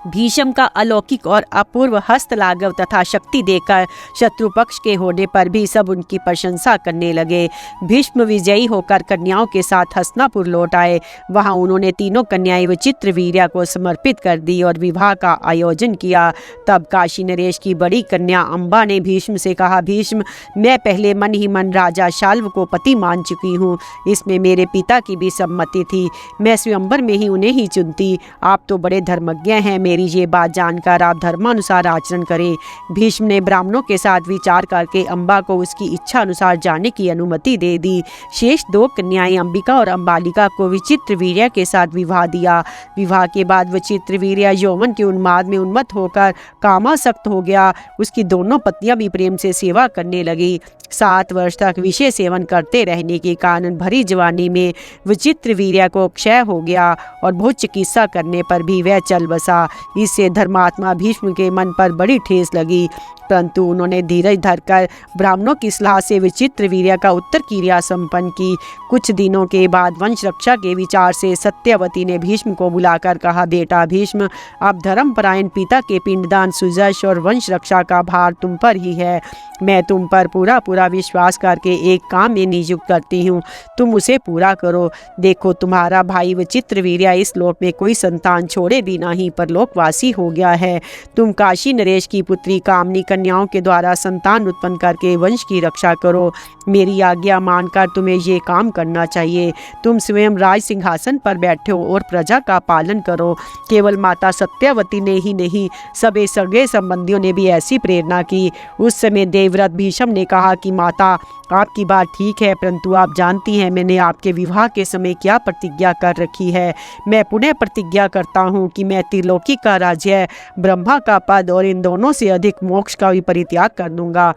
भीष्म का अलौकिक और अपूर्व हस्त लाघव तथा शक्ति देखकर शत्रु पक्ष के होने पर भी सब उनकी प्रशंसा करने लगे। भीष्म विजयी होकर कन्याओं के साथ हस्तिनापुर लौट आए। वहां उन्होंने तीनों कन्याएं विचित्रवीर्या को समर्पित कर दी और विवाह का आयोजन किया। तब काशी नरेश की बड़ी कन्या अम्बा ने भीष्म से कहा, भीष्म, मैं पहले मन ही मन राजा शाल्व को पति मान चुकी हूँ। इसमें मेरे पिता की भी सम्मति थी। मैं स्वयंवर में ही उन्हें ही चुनती। आप तो बड़े धर्मज्ञ हैं, मेरी ये बात जानकर आप धर्मानुसार आचरण करें। भीष्म ने ब्राह्मणों के साथ विचार करके अम्बा को उसकी इच्छा अनुसार जाने की अनुमति दे दी। शेष 2 कन्याएं अंबिका और अंबालिका को विचित्रवीर्या के साथ विवाह दिया। विवाह के बाद विचित्रवीर्या यौवन के उन्माद में उन्मत्त होकर कामासक्त हो गया। उसकी दोनों पत्नियां भी प्रेम से सेवा करने लगी। 7 वर्ष तक विषय सेवन करते रहने के कारण भरी जवानी में विचित्रवीर्या को क्षय हो गया और बहुत चिकित्सा करने पर भी वह चल बसा। इससे धर्मात्मा भीष्म के मन पर बड़ी ठेस लगी, परंतु उन्होंने धीरज धरकर ब्राह्मणों की सलाह से विचित्रवीर्या का उत्तर क्रिया संपन्न की। कुछ दिनों के बाद वंश रक्षा के विचार से सत्यवती ने भीष्म को बुलाकर कहा, बेटा भीष्म, अब धर्मपरायण पिता के पिंडदान, सुजश और वंश रक्षा का भार तुम पर ही है। मैं तुम पर पूरा विश्वास करके एक काम में नियुक्त करती हूँ, तुम उसे पूरा करो। देखो, तुम्हारा भाई विचित्रवीर्या इस लोक में कोई संतान छोड़े बिना ही परलोकवासी हो गया है। तुम काशी नरेश की पुत्री कामनी कन्याओं के द्वारा संतान उत्पन्न करके वंश की रक्षा करो। मेरी आज्ञा मानकर तुम्हें ये काम करना चाहिए। तुम स्वयं राज सिंहासन पर बैठे हो और प्रजा का पालन करो। केवल माता सत्यवती ने ही नहीं, सभी सगे संबंधियों ने भी ऐसी प्रेरणा की। उस समय देवव्रत भीष्म ने कहा कि माता, आपकी बात ठीक है, परंतु आप जानती हैं मैंने आपके विवाह के समय क्या प्रतिज्ञा कर रखी है। मैं पुनः प्रतिज्ञा करता हूँ कि मैं त्रिलोकी का राज्य, ब्रह्मा का पद और इन दोनों से अधिक मोक्ष का भी परित्याग कर दूंगा,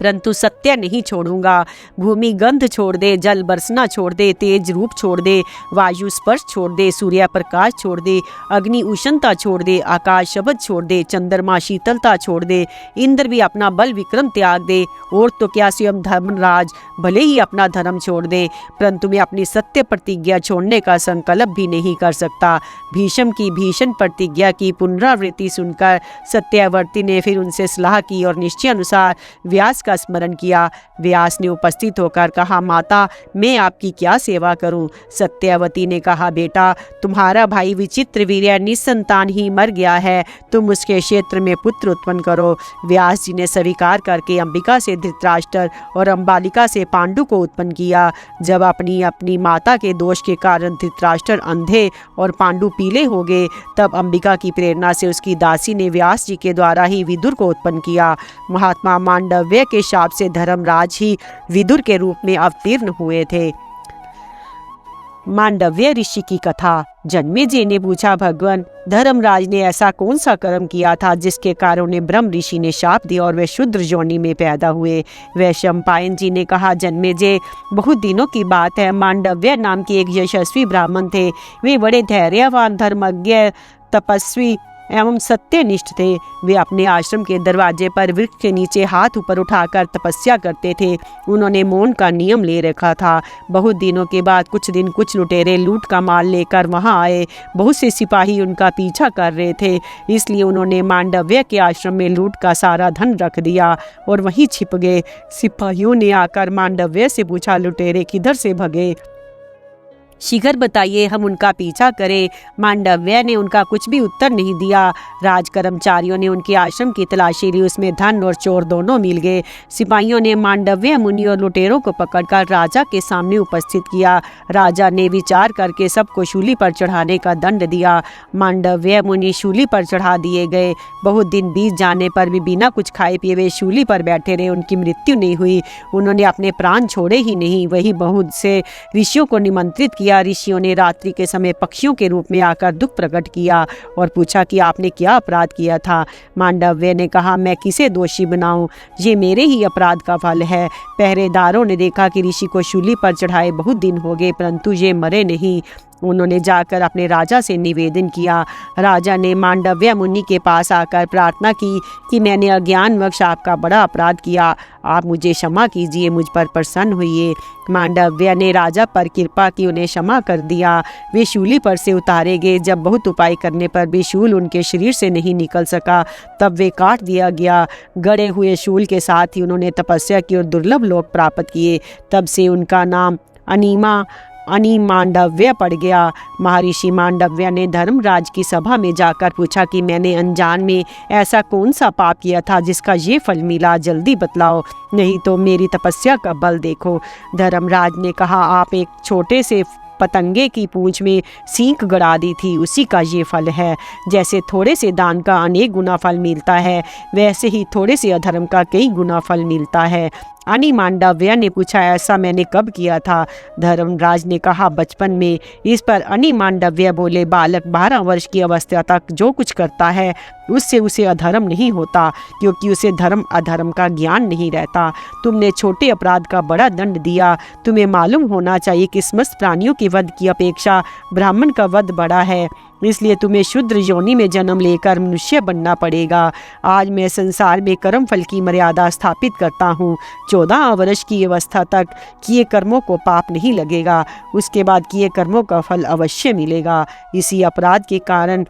परंतु सत्य नहीं छोड़ूंगा। भूमि गंध छोड़ दे, जल बरसना छोड़ दे, तेज रूप छोड़ दे, वायु स्पर्श छोड़ दे, सूर्य प्रकाश छोड़ दे, अग्नि उष्णता छोड़ दे, आकाश शब्द छोड़ दे, चंद्रमा शीतलता छोड़ दे, इंद्र भी अपना बल विक्रम त्याग दे, और तो क्या स्वयं धर्मराज भले ही अपना धर्म छोड़ दे, परंतु मैं अपनी सत्य प्रतिज्ञा छोड़ने का संकल्प भी नहीं कर सकता। भीष्म की भीषण प्रतिज्ञा की पुनरावृत्ति सुनकर सत्यवर्ती ने फिर उनसे सलाह की और निश्चय अनुसार व्यास का स्मरण किया। व्यास ने उपस्थित होकर कहा, माता, मैं आपकी क्या सेवा करूं? सत्यवती ने कहा, बेटा, तुम्हारा भाई विचित्रवीर्या निसंतान ही मर गया है, तुम उसके क्षेत्र में पुत्र उत्पन्न करो। व्यास जी ने स्वीकार करके अंबिका से धृतराष्ट्र और अंबालिका से पांडु को उत्पन्न किया। जब अपनी माता के दोष के कारण धृतराष्ट्र अंधे और पांडु पीले हो गए, तब अंबिका की प्रेरणा से उसकी दासी ने व्यास जी के द्वारा ही विदुर को उत्पन्न किया। महात्मा मांडव्य के शाप से धर्मराज ही विदुर के रूप में अवतीर्ण हुए थे। मांडव्य ऋषि की कथा। जन्मेजय ने पूछा, भगवान, धर्मराज ने ऐसा कौन सा कर्म किया था जिसके कारण उन्हें ब्रह्म ऋषि ने शाप दिया और वे शूद्र योनि में पैदा हुए? वैशंपायन जी ने कहा, जन्मेजय, बहुत दिनों की बात है। मांडव्य नाम के एक यशस्वी ब्राह्मण थे। वे बड़े धैर्यवान, धर्मज्ञ, तपस्वी एवं सत्यनिष्ठ थे। वे अपने आश्रम के दरवाजे पर वृक्ष के नीचे हाथ ऊपर उठाकर तपस्या करते थे। उन्होंने मौन का नियम ले रखा था। बहुत दिनों के बाद कुछ लुटेरे लूट का माल लेकर वहां आए। बहुत से सिपाही उनका पीछा कर रहे थे, इसलिए उन्होंने मांडव्य के आश्रम में लूट का सारा धन रख दिया और वहीं छिप गए। सिपाहियों ने आकर मांडव्य से पूछा, लुटेरे किधर से भगे? शीघ्र बताइए, हम उनका पीछा करें। मांडव्य ने उनका कुछ भी उत्तर नहीं दिया। राज कर्मचारियों ने उनके आश्रम की तलाशी ली। उसमें धन और चोर दोनों मिल गए। सिपाहियों ने मांडव्य मुनि और लुटेरों को पकड़कर राजा के सामने उपस्थित किया। राजा ने विचार करके सबको शूली पर चढ़ाने का दंड दिया। मांडव्य मुनि शूली पर चढ़ा दिए गए। बहुत दिन बीत जाने पर भी बिना कुछ खाए पिए वे शूली पर बैठे रहे। उनकी मृत्यु नहीं हुई। उन्होंने अपने प्राण छोड़े ही नहीं। वही बहुत से ऋषियों को निमंत्रित किया। ऋषियों ने रात्रि के समय पक्षियों के रूप में आकर दुख प्रकट किया और पूछा कि आपने क्या अपराध किया था। मांडव्य ने कहा, मैं किसे दोषी बनाऊं, ये मेरे ही अपराध का फल है। पहरेदारों ने देखा कि ऋषि को शूली पर चढ़ाए बहुत दिन हो गए, परंतु ये मरे नहीं। उन्होंने जाकर अपने राजा से निवेदन किया। राजा ने मांडव्य मुनि के पास आकर प्रार्थना की कि मैंने अज्ञानवश आपका बड़ा अपराध किया, आप मुझे क्षमा कीजिए, मुझ पर प्रसन्न होइए। मांडव्य ने राजा पर कृपा की, उन्हें क्षमा कर दिया। वे शूली पर से उतारे गए। जब बहुत उपाय करने पर भी शूल उनके शरीर से नहीं निकल सका, तब वे काट दिया गया। गड़े हुए शूल के साथ ही उन्होंने तपस्या की और दुर्लभ लोक प्राप्त किए। तब से उनका नाम मांडव्य पड़ गया। महर्षि मांडव्य ने धर्मराज की सभा में जाकर पूछा कि मैंने अनजान में ऐसा कौन सा पाप किया था जिसका ये फल मिला, जल्दी बतलाओ, नहीं तो मेरी तपस्या का बल देखो। धर्मराज ने कहा, आप एक छोटे से पतंगे की पूंछ में सींग गड़ा दी थी, उसी का ये फल है। जैसे थोड़े से दान का अनेक गुना फल मिलता है, वैसे ही थोड़े से अधर्म का कई गुना फल मिलता है। अनि मांडव्य ने पूछा, ऐसा मैंने कब किया था? धर्मराज ने कहा, बचपन में। इस पर अनि मांडव्य बोले, बालक 12 वर्ष की अवस्था तक जो कुछ करता है उससे उसे अधर्म नहीं होता, क्योंकि उसे धर्म अधर्म का ज्ञान नहीं रहता। तुमने छोटे अपराध का बड़ा दंड दिया। तुम्हें मालूम होना चाहिए कि समस्त प्राणियों के वध की अपेक्षा ब्राह्मण का वध बड़ा है, इसलिए तुम्हें शूद्र योनि में जन्म लेकर मनुष्य बनना पड़ेगा। आज मैं संसार में कर्म फल की मर्यादा स्थापित करता हूँ। 14 वर्ष की अवस्था तक किए कर्मों को पाप नहीं लगेगा, उसके बाद किए कर्मों का फल अवश्य मिलेगा। इसी अपराध के कारण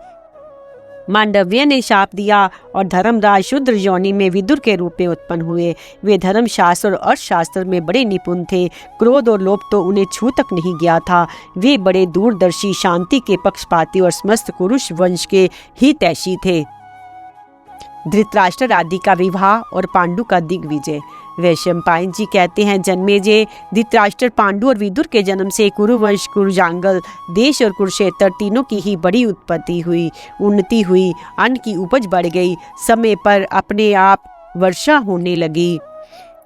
मांडव्य ने शाप दिया और धर्मराज शूद्र योनि में विदुर के रूप में उत्पन्न हुए। वे धर्मशास्त्र और अर्थशास्त्र में बड़े निपुण थे। क्रोध और लोभ तो उन्हें छू तक नहीं गया था। वे बड़े दूरदर्शी, शांति के पक्षपाती और समस्त कुरुष वंश के हितैषी थे। धृतराष्ट्र आदि का विवाह और पांडु का दिग्विजय। वैशंपायन जी कहते हैं, जन्मेजय, धृतराष्ट्र, पांडु और विदुर के जन्म से कुरुवंश, कुरुजांगल देश और कुरुक्षेत्र तीनों की ही बड़ी उत्पत्ति हुई, उन्नति हुई, अन्न की उपज बढ़ गई, समय पर अपने आप वर्षा होने लगी,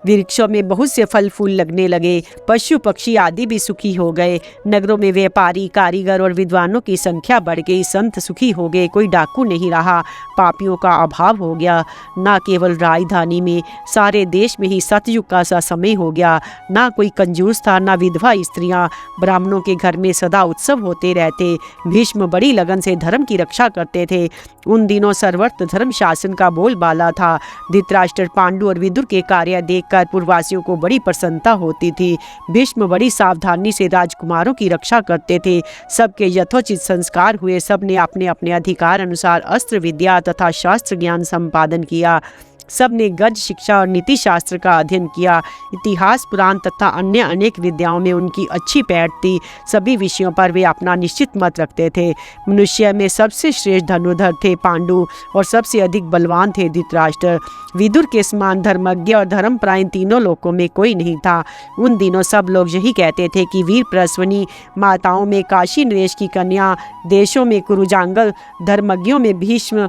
वृक्षों में बहुत से फल फूल लगने लगे, पशु पक्षी आदि भी सुखी हो गए। नगरों में व्यापारी, कारीगर और विद्वानों की संख्या बढ़ गई। संत सुखी हो गए, कोई डाकू नहीं रहा, पापियों का अभाव हो गया। न केवल राजधानी में, सारे देश में ही सतयुग का सा समय हो गया। ना कोई कंजूस था, ना विधवा स्त्रियां। ब्राह्मणों के घर में सदा उत्सव होते रहते। भीष्म बड़ी लगन से धर्म की रक्षा करते थे। उन दिनों सर्वत्र धर्म शासन का बोलबाला था। धृतराष्ट्र, पांडु और विदुर के कार्य देखकर पूर्ववासियों को बड़ी प्रसन्नता होती थी। भीष्म बड़ी सावधानी से राजकुमारों की रक्षा करते थे। सबके यथोचित संस्कार हुए। सबने अपने अपने अधिकार अनुसार अस्त्र विद्या तथा शास्त्र ज्ञान संपादन किया। सबने गज शिक्षा और नीति शास्त्र का अध्ययन किया। इतिहास, पुराण तथा अन्य अनेक विद्याओं में उनकी अच्छी पैठ थी। सभी विषयों पर वे अपना निश्चित मत रखते थे। मनुष्य में सबसे श्रेष्ठ धनुर्धर थे पांडु और सबसे अधिक बलवान थे धृतराष्ट्र। विदुर के समान धर्मज्ञ और धर्मपरायण तीनों लोकों में कोई नहीं था। उन दिनों सब लोग यही कहते थे कि वीर प्रसवनी माताओं में काशी नरेश की कन्या, देशों में कुरुजांगल, धर्मज्ञों में भीष्म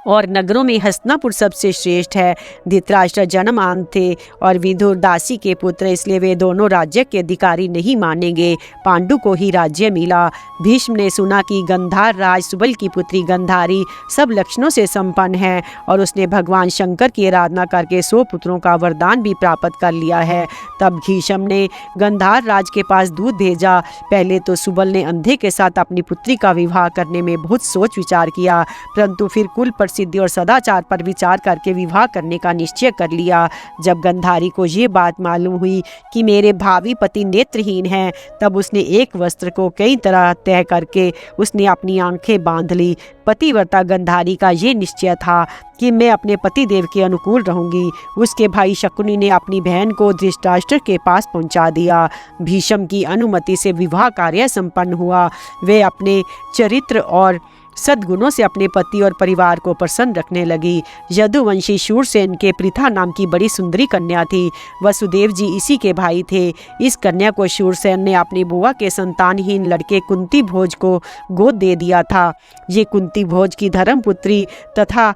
और नगरों में हस्तिनापुर सबसे श्रेष्ठ है। धृतराष्ट्र जन्मान थे और विदुर दासी के पुत्र, इसलिए वे दोनों राज्य के अधिकारी नहीं मानेंगे। पांडु को ही राज्य मिला। भीष्म ने सुना कि गंधार राज सुबल की पुत्री गंधारी सब लक्षणों से संपन्न है और उसने भगवान शंकर की आराधना करके 100 पुत्रों का वरदान भी प्राप्त कर लिया है। तब भीष्म ने गंधार राज के पास दूत भेजा। पहले तो सुबल ने अंधे के साथ अपनी पुत्री का विवाह करने में बहुत सोच विचार किया, परंतु फिर कुल पर सिद्धि और सदाचार पर विचार करके विवाह करने का निश्चय कर लिया। जब गंधारी को ये बात मालूम हुई कि मेरे भावी पति नेत्रहीन हैं, तब उसने एक वस्त्र को कई तरह तय करके उसने अपनी आंखें बांध ली। पतिव्रता गंधारी का ये निश्चय था कि मैं अपने पतिदेव के अनुकूल रहूंगी। उसके भाई शकुनी ने अपनी बहन को धृतराष्ट्र के पास पहुंचा दिया। भीष्म की अनुमति से विवाह कार्य संपन्न हुआ। वे अपने चरित्र और सद्गुणों से अपने पति और परिवार को प्रसन्न रखने लगी। यदुवंशी शूरसेन के पृथा नाम की बड़ी सुंदरी कन्या थी। वसुदेव जी इसी के भाई थे। इस कन्या को शूरसेन ने अपनी बुआ के संतानहीन लड़के कुंती भोज को गोद दे दिया था। ये कुंती भोज की धर्मपुत्री तथा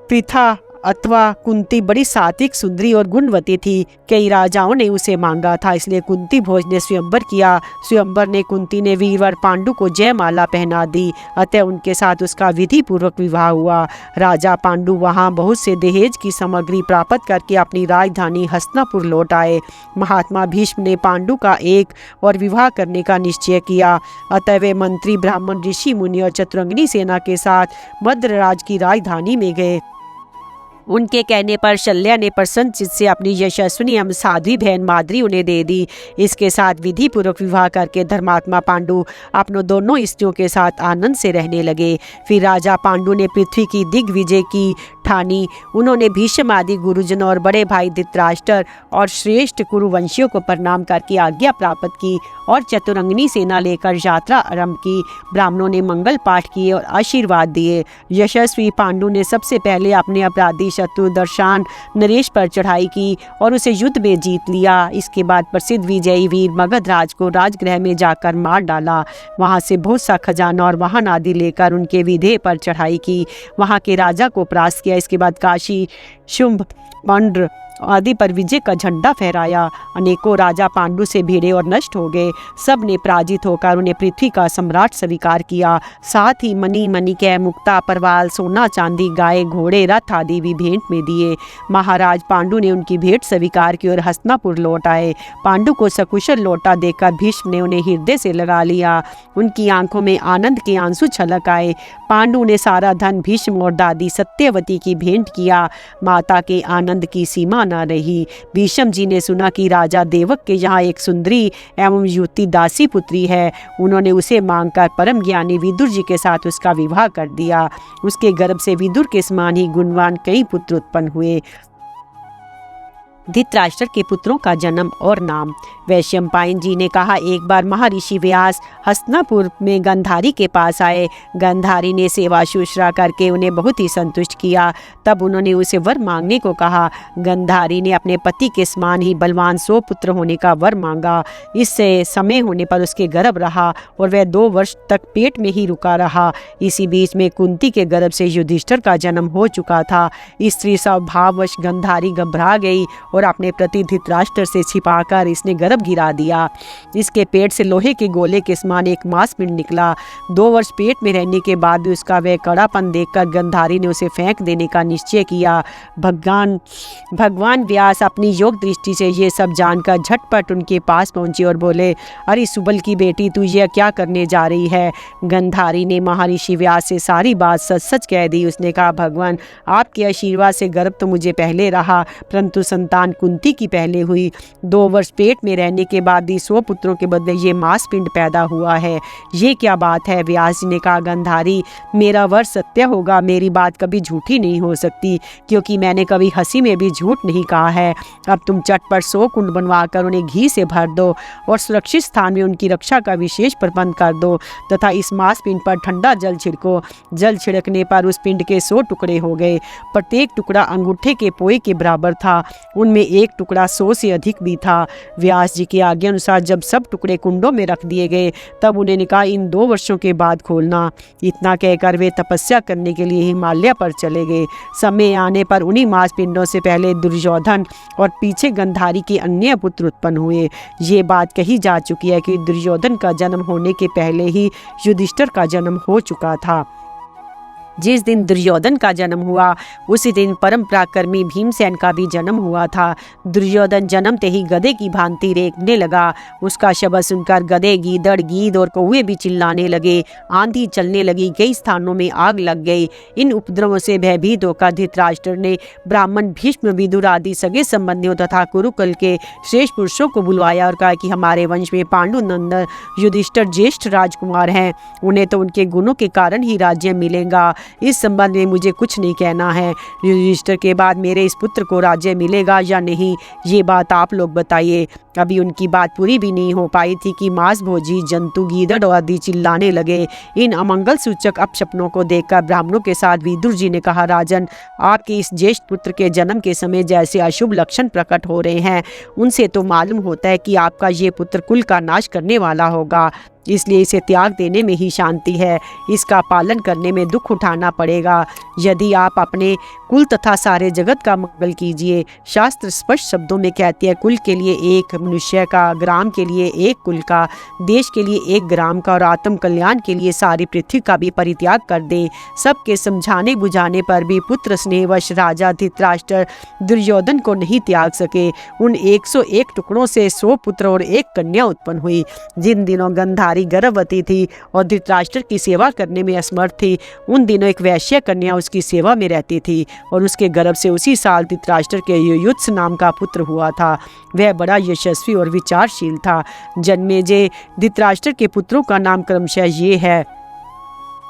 पृथा अथवा कुंती बड़ी सात्विक, सुंदरी और गुणवती थी। कई राजाओं ने उसे मांगा था, इसलिए कुंती भोज ने स्वयंवर किया। स्वयंवर ने कुंती ने वीरवर पांडु को जयमाला पहना दी, अतः उनके साथ उसका विधि पूर्वक विवाह हुआ। राजा पांडु वहां बहुत से दहेज की सामग्री प्राप्त करके अपनी राजधानी हस्तिनापुर लौट आए। महात्मा भीष्म ने पांडु का एक और विवाह करने का निश्चय किया, अतः वे मंत्री, ब्राह्मण, ऋषि मुनि और चतुरंगिनी सेना के साथ मद्रराज की राजधानी में गए। उनके कहने पर शल्या ने प्रसन्न चित्त से अपनी यशस्विनी एवं साध्वी बहन माद्री उन्हें दे दी। इसके साथ विधि पूर्वक विवाह करके धर्मात्मा पांडु अपनों दोनों स्त्रियों के साथ आनंद से रहने लगे। फिर राजा पांडु ने पृथ्वी की दिग्विजय की ठानी। उन्होंने भीष्म आदि गुरुजनों और बड़े भाई धृतराष्ट्र और श्रेष्ठ कुरुवंशियों को प्रणाम करके आज्ञा प्राप्त की और चतुरंगिनी सेना लेकर यात्रा आरंभ की। ब्राह्मणों ने मंगल पाठ किए और आशीर्वाद दिए। यशस्वी पांडु ने सबसे पहले अपने अपराधी शत्रु दर्शान नरेश पर चढ़ाई की और उसे युद्ध में जीत लिया। इसके बाद प्रसिद्ध विजयी वीर मगधराज को राजगृह में जाकर मार डाला। वहां से बहुत सा खजाना और वाहन आदि लेकर उनके विधेय पर चढ़ाई की, वहां के राजा को परास्त किया। इसके बाद काशी, शुंभ, पंड्र आदि पर विजय का झंडा फहराया। अनेकों राजा पांडु से भिड़े और नष्ट हो गए। सब ने पराजित होकर उन्हें पृथ्वी का सम्राट स्वीकार किया। साथ ही मणि, मणिकै, मुक्ता, परवाल, सोना, चांदी, गाय, घोड़े, रथ आदि भी भेंट में दिए। महाराज पांडु ने उनकी भेंट स्वीकार की और हस्तिनापुर लौट आए। पांडु को सकुशल लौटा देखकर भीष्म ने उन्हें हृदय से लगा लिया। उनकी आंखों में आनंद के आंसू छलक आए। पांडु ने सारा धन भीष्म और दादी सत्यवती की भेंट किया। माता के आनंद की सीमा न रही। भीष्म जी ने सुना कि राजा देवक के यहाँ एक सुंदरी एवं युवती दासी पुत्री है। उन्होंने उसे मांगकर परम ज्ञानी विदुर जी के साथ उसका विवाह कर दिया। उसके गर्भ से विदुर के समान ही गुणवान कई पुत्र उत्पन्न हुए। धृतराष्ट्र के पुत्रों का जन्म और नाम। वैशंपायन जी ने कहा, एक बार महर्षि व्यास हस्तिनापुर में गंधारी के पास आए। गंधारी ने सेवा शुश्रा करके उन्हें बहुत ही संतुष्ट किया। तब उन्होंने उसे वर मांगने को कहा। गंधारी ने अपने पति के समान ही बलवान 100 पुत्र होने का वर मांगा। इससे समय होने पर उसके गर्भ रहा और वह 2 वर्ष तक पेट में ही रुका रहा। इसी बीच में कुंती के गर्भ से युधिष्ठिर का जन्म हो चुका था। स्त्री स्वभाववश गंधारी घबरा गई और अपने प्रति धृतराष्ट्र से छिपाकर इसने गर्भ गिरा दिया। इसके पेट से लोहे के गोले के समान एक मांसपिंड निकला। 2 वर्ष पेट में रहने के बाद भी उसका वह कड़ापन देखकर गंधारी ने उसे फेंक देने का निश्चय किया। भगवान व्यास अपनी योग दृष्टि से ये सब जानकर झटपट उनके पास पहुंचे और बोले, अरे सुबल की बेटी, तू यह क्या करने जा रही है? गंधारी ने महर्षि व्यास से सारी बात सच सच कह दी। उसने कहा, भगवान, आपके आशीर्वाद से गर्भ तो मुझे पहले रहा, परंतु संतान कुंती की पहले हुई। 2 वर्ष पेट में रहने के बाद ही 100 पुत्रों के बदले ये मांसपिंड पैदा हुआ है। ये क्या बात है? व्यास जी ने कहा, गंधारी, मेरा वर सत्य होगा। मेरी बात कभी झूठी नहीं हो सकती, क्योंकि मैंने कभी हंसी में भी झूठ नहीं कहा है। अब तुम चटपट 100 कुंड बनवाकर उन्हें घी से भर दो और सुरक्षित स्थान में उनकी रक्षा का विशेष प्रबंध कर दो तथा इस मांसपिंड पर ठंडा जल छिड़को। जल छिड़कने पर उस पिंड के 100 टुकड़े हो गए। प्रत्येक टुकड़ा अंगूठे के पोए के बराबर था। उनमें एक टुकड़ा 100 से अधिक भी था। व्यास जी की आज्ञा अनुसार जब सब टुकड़े कुंडों में रख दिए गए, तब उन्हें कहा, इन 2 वर्षों के बाद खोलना। इतना कहकर वे तपस्या करने के लिए हिमालय पर चले गए। समय आने पर उन्हीं मांसपिंडों से पहले दुर्योधन और पीछे गंधारी के अन्य पुत्र उत्पन्न हुए। ये बात कही जा चुकी है कि दुर्योधन का जन्म होने के पहले ही युधिष्ठिर का जन्म हो चुका था। जिस दिन दुर्योधन का जन्म हुआ उसी दिन परम पराक्रमी भीमसेन का भी जन्म हुआ था। दुर्योधन जन्मते ही गधे की भांति रेंगने लगा। उसका शब्द सुनकर गधे, गीदड़, गीद और कौवे भी चिल्लाने लगे। आंधी चलने लगी, कई स्थानों में आग लग गई। इन उपद्रवों से भयभीत होकर धृतराष्ट्र ने ब्राह्मण, भीष्म, विदुर आदि सगे संबंधियों तथा कुरुकुल के श्रेष्ठ पुरुषों को बुलवाया और कहा कि हमारे वंश में पांडु नंदन युधिष्ठिर ज्येष्ठ राजकुमार हैं, उन्हें तो उनके गुणों के कारण ही राज्य मिलेगा। इस संबंध में मुझे कुछ नहीं कहना है। युधिष्ठिर के बाद मेरे इस पुत्र को राज्य मिलेगा या नहीं, ये बात आप लोग बताइए। अभी उनकी बात पूरी भी नहीं हो पाई थी कि मांस भोजी जंतु, गीदड़ आदि चिल्लाने लगे। इन अमंगल सूचक अपशप्नों को देखकर ब्राह्मणों के साथ विदुर जी ने कहा, राजन, आपके इस ज्येष्ठ पुत्र के जन्म के समय जैसे अशुभ लक्षण प्रकट हो रहे हैं, उनसे तो मालूम होता है कि आपका ये पुत्र कुल का नाश करने वाला होगा। इसलिए इसे त्याग देने में ही शांति है, इसका पालन करने में दुख उठाना पड़ेगा। यदि आप अपने कुल तथा सारे जगत का मंगल कीजिए। शास्त्र स्पष्ट शब्दों में कहती है, कुल के लिए एक मनुष्य का, ग्राम के लिए एक कुल का, देश के लिए एक ग्राम का और आत्म कल्याण के लिए सारी पृथ्वी का भी परित्याग कर दे। सबके समझाने बुझाने पर भी पुत्र स्नेहवश राजा धृतराष्ट्र दुर्योधन को नहीं त्याग सके। उन 101 टुकड़ों से 100 पुत्र और 1 कन्या उत्पन्न हुई। जिन दिनों गंधारी गर्भवती थी और धृतराष्ट्र की सेवा करने में असमर्थ थी, उन दिनों एक वैश्य कन्या उसकी सेवा में रहती थी और उसके गर्भ से उसी साल धृतराष्ट्र के युयुत्स नाम का पुत्र हुआ था। वह बड़ा यशस्वी और विचारशील था। जन्मेजय धृतराष्ट्र के पुत्रों का नाम क्रमशः ये है।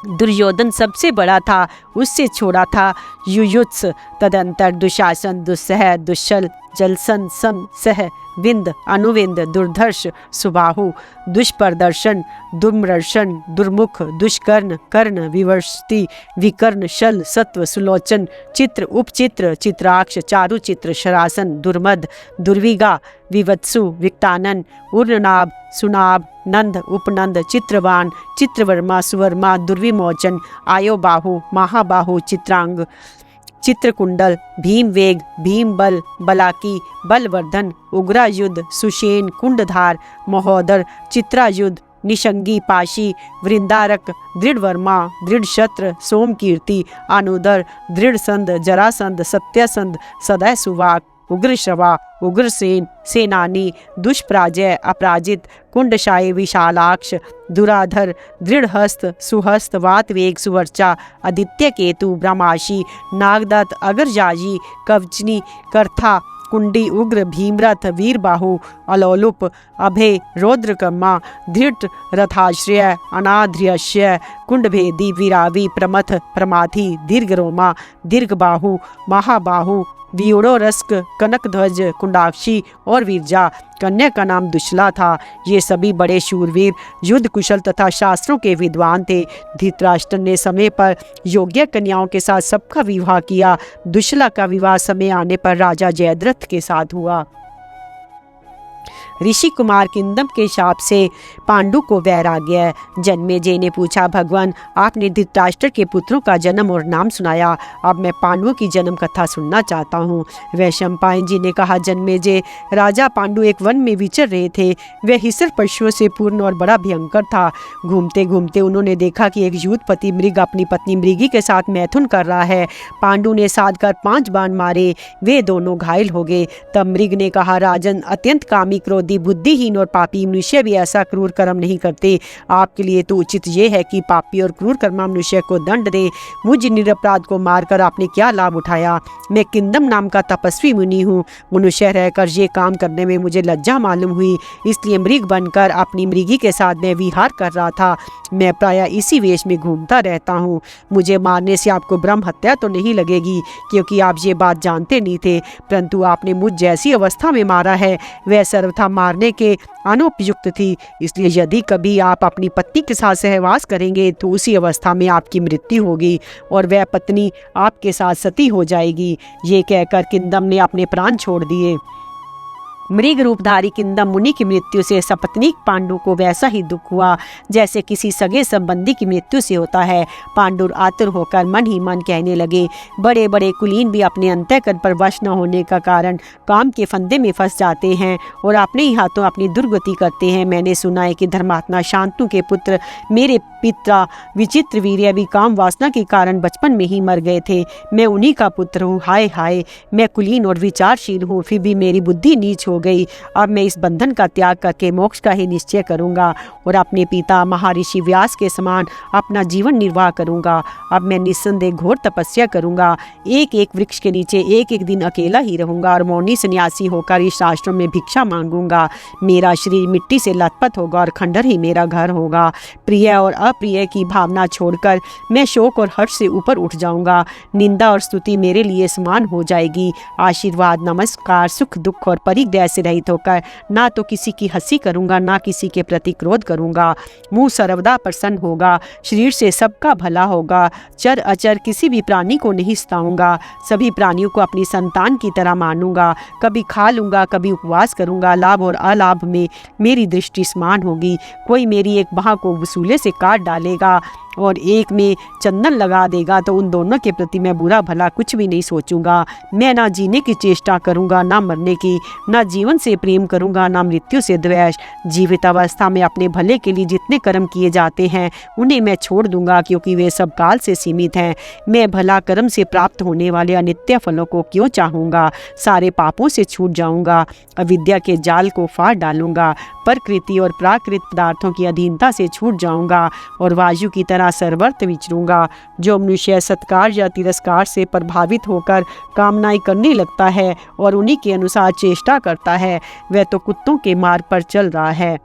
दुर्योधन सबसे बड़ा था, उससे छोड़ा था युयुत्स, तदंतर दुशासन, दुस्सह, दुश्शल, जलसन, सम, सह, विंद, अनुविंद, दुर्धर्ष, सुबाहु, दुष्प्रदर्शन, दुम्रर्शन, दुर्मुख, दुष्कर्ण, कर्ण, विवर्ष्टि, विकर्ण, शल, सत्व, सुलोचन, चित्र, उपचित्र, चित्राक्ष, चारुचित्र, शरासन, दुर्मद, दुर्विगा, विवत्सु, विक्तानन, उर्नाभ, सुनाभ, नंद, उपनंद, चित्रवान, चित्रवर्मा, सुवर्मा, दुर्विमोचन, आयोबाहु, महाबाहु, चित्रांग, चित्रकुंडल, भीमवेग, भीमबल, बलाकी, बलवर्धन, उग्रायुध, सुषेण, कुंडधार, महोदर, चित्रायुध, निशंगी, पाशी, वृंदारक, दृढ़वर्मा, दृढ़शत्र, सोमकीर्ति, अनुदर, दृढ़संध, जरासंध, सत्यसंध, सदय सुवाक, उग्रश्रवा, उग्रसेन, सेनानी, दुष्प्राजय, अपराजित, कुंडशाई, विशालाक्ष, दुराधर, दृढ़हस्त, सुहस्त, वातवेग, सुवर्चा, आदित्य केतु, ब्रह्माशी, नागदत्त, अगरजाजी, कवचनी, करथा, कुंडी, उग्र, भीमरथ, वीरबाहु, अलोलुप, अभय, रौद्रकर्मा, धृट, रथाश्रय, अनाध्र्यश्य, कुंडभेदी, विरावी, प्रमथ, प्रमाथी, दीर्घरोमा, दीर्घबाहु, महाबाहु, वियोड़ोरस्क, कनकध्वज, कुंडाक्षी और वीरजा। कन्या का नाम दुशला था। ये सभी बड़े शूरवीर, युद्ध कुशल तथा शास्त्रों के विद्वान थे। धृतराष्ट्र ने समय पर योग्य कन्याओं के साथ सबका विवाह किया। दुशला का विवाह समय आने पर राजा जयद्रथ के साथ हुआ। ऋषि कुमार किंदम के शाप से पांडु को वैराग्य है। जन्मेजय ने पूछा, भगवान, आपने धृतराष्ट्र के पुत्रों का जन्म और नाम सुनाया, अब मैं पांडुओं की जन्म कथा सुनना चाहता हूँ। वैशंपायन जी ने कहा, जन्मेजय, राजा पांडु एक वन में विचर रहे थे। वह हिंसक पशुओं से पूर्ण और बड़ा भयंकर था। घूमते घूमते उन्होंने देखा कि एक युद्धपति मृग अपनी पत्नी मृगी के साथ मैथुन कर रहा है। पांडु ने साध कर 5 बाण मारे, वे दोनों घायल हो गए। तब मृग ने कहा, राजन, अत्यंत कामी, क्रोधी, बुद्धिहीन और पापी मनुष्य भी ऐसा क्रूर कर्म नहीं करते। आपके लिए तो उचित ये है कि पापी और क्रूर कर्मा मनुष्य को दंड दे। मुझ निरपराध को मारकर आपने क्या लाभ उठाया? मैं किंदम नाम का तपस्वी मुनि हूँ। मनुष्य रहकर ये काम करने में मुझे लज्जा मालूम हुई, इसलिए मृग बनकर अपनी मृगी के साथ मैं विहार कर रहा था। मैं प्रायः इसी वेश में घूमता रहता हूँ। मुझे मारने से आपको ब्रह्म हत्या तो नहीं लगेगी, क्योंकि आप ये बात जानते नहीं थे, परंतु आपने मुझ जैसी अवस्था में मारा है, वह सर्वथा मारने के अनुपयुक्त थी। इसलिए यदि कभी आप अपनी पत्नी के साथ सहवास करेंगे तो उसी अवस्था में आपकी मृत्यु होगी और वह पत्नी आपके साथ सती हो जाएगी। ये कहकर किंदम ने अपने प्राण छोड़ दिए। मृग रूपधारी किंदम मुनि की मृत्यु से सपत्नीक पांडु को वैसा ही दुख हुआ जैसे किसी सगे संबंधी की मृत्यु से होता है। पांडु आतुर होकर मन ही मन कहने लगे, बड़े बड़े कुलीन भी अपने अंतःकरण पर वश न होने का कारण काम के फंदे में फंस जाते हैं और अपने ही हाथों अपनी दुर्गति करते हैं। मैंने सुना है कि धर्मात्मा शांतनु के पुत्र मेरे पिता विचित्र वीर्य भी काम वासना के कारण बचपन में ही मर गए थे। मैं उन्हीं का पुत्र हूँ। हाय हाय, मैं कुलीन और विचारशील हूँ, फिर भी मेरी बुद्धि नीच हो गई। अब मैं इस बंधन का त्याग करके मोक्ष का ही निश्चय करूँगा और अपने पिता महर्षि व्यास के समान अपना जीवन निर्वाह करूँगा। अब मैं निस्संदेह घोर तपस्या करूँगा। एक एक वृक्ष के नीचे एक एक दिन अकेला ही रहूँगा और मौनी सन्यासी होकर इस आश्रम में भिक्षा मांगूंगा। मेरा शरीर मिट्टी से लथपथ होगा और खंडर ही मेरा घर होगा। प्रिय और अप्रिय की भावना छोड़कर मैं शोक और हर्ष से ऊपर उठ जाऊंगा। निंदा और स्तुति मेरे लिए समान हो जाएगी। आशीर्वाद, नमस्कार, सुख दुख और परिग्रह से रहित होकर ना तो किसी की हंसी करूंगा, ना किसी के प्रति क्रोध करूंगा। मुंह सर्वदा प्रसन्न होगा। शरीर से सबका भला होगा। चर अचर किसी भी प्राणी को नहीं सताऊंगा। सभी प्राणियों को अपनी संतान की तरह मानूंगा। कभी खा लूंगा, कभी उपवास करूंगा। लाभ और अलाभ में मेरी दृष्टि समान होगी। कोई मेरी एक बाह को वसूले से काट डालेगा और एक में चंदन लगा देगा तो उन दोनों के प्रति मैं बुरा भला कुछ भी नहीं सोचूंगा। मैं ना जीने की चेष्टा करूंगा, ना मरने की। ना जीवन से प्रेम करूंगा, ना मृत्यु से द्वेष। जीवित अवस्था में अपने भले के लिए जितने कर्म किए जाते हैं उन्हें मैं छोड़ दूंगा, क्योंकि वे सब काल से सीमित हैं। मैं भला कर्म से प्राप्त होने वाले अनित्य फलों को क्यों चाहूँगा। सारे पापों से छूट जाऊंगा। अविद्या के जाल को फाड़ डालूंगा। प्रकृति और प्राकृत पदार्थों की अधीनता से छूट जाऊंगा और वायु की तरह सर्वत्र विचरूंगा। जो मनुष्य सत्कार या तिरस्कार से प्रभावित होकर कामनाएं करने लगता है और उन्हीं के अनुसार चेष्टा करता है, वह तो कुत्तों के मार्ग पर चल रहा है।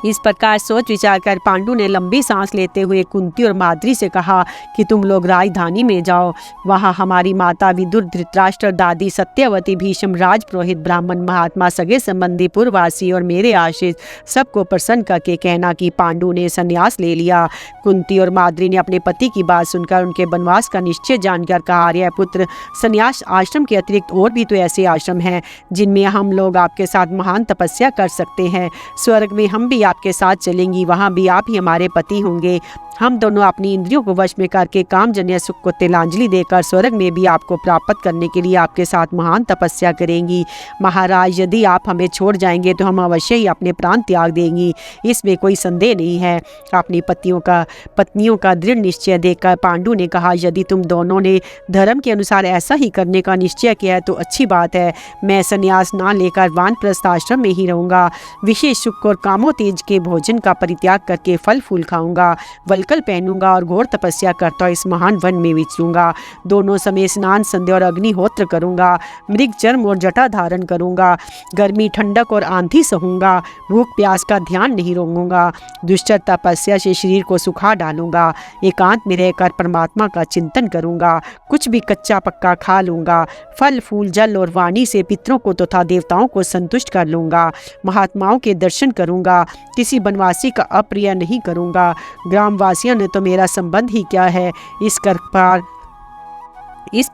इस प्रकार सोच विचार कर पांडु ने लंबी सांस लेते हुए कुंती और माद्री से कहा कि तुम लोग राजधानी में जाओ। वहाँ हमारी माता विदुर, धृतराष्ट्र, दादी सत्यवती, भीष्म, राजपुरोहित, ब्राह्मण, महात्मा, सगे संबंधी, पुरवासी और मेरे आश्रित सबको प्रसन्न करके कहना कि पांडु ने संन्यास ले लिया। कुंती और माद्री ने अपने पति की बात सुनकर उनके वनवास का निश्चय जानकर कहा, आर्य पुत्र, संन्यास आश्रम के अतिरिक्त और भी तो ऐसे आश्रम हैं जिनमें हम लोग आपके साथ महान तपस्या कर सकते हैं। स्वर्ग में हम भी आपके साथ चलेंगी, वहाँ भी आप ही हमारे पति होंगे। हम दोनों अपनी इंद्रियों को वश में करके कामजन्य सुख को तिलांजलि देकर स्वर्ग में भी आपको प्राप्त करने के लिए आपके साथ महान तपस्या करेंगी। महाराज, यदि आप हमें छोड़ जाएंगे तो हम अवश्य ही अपने प्राण त्याग देंगी, इसमें कोई संदेह नहीं है। अपनी पत्नियों का दृढ़ निश्चय देखकर पांडु ने कहा, यदि तुम दोनों ने धर्म के अनुसार ऐसा ही करने का निश्चय किया है तो अच्छी बात है। मैं संन्यास ना लेकर वानप्रस्थ आश्रम में ही रहूँगा। विशेष सुख और कामोतेज के भोजन का परित्याग करके फल फूल खाऊंगा, वल्कल पहनूंगा और घोर तपस्या करता इस महान वन में विचरूंगा। दोनों समय स्नान, संध्या और अग्निहोत्र करूंगा। मृग चर्म और जटा धारण करूंगा। गर्मी, ठंडक और आंधी सहूंगा। भूख प्यास का ध्यान नहीं रखूंगा। दुष्चर तपस्या से शरीर को सुखा डालूंगा। एकांत में रहकर परमात्मा का चिंतन करूंगा। कुछ भी कच्चा पक्का खा लूंगा। फल फूल, जल और वाणी से पितरों को तथा देवताओं को संतुष्ट कर लूंगा। महात्माओं के दर्शन करूंगा। किसी वनवासी का अप्रिय नहीं करूंगा। ग्रामवासियों ने तो मेरा संबंध ही क्या है। इस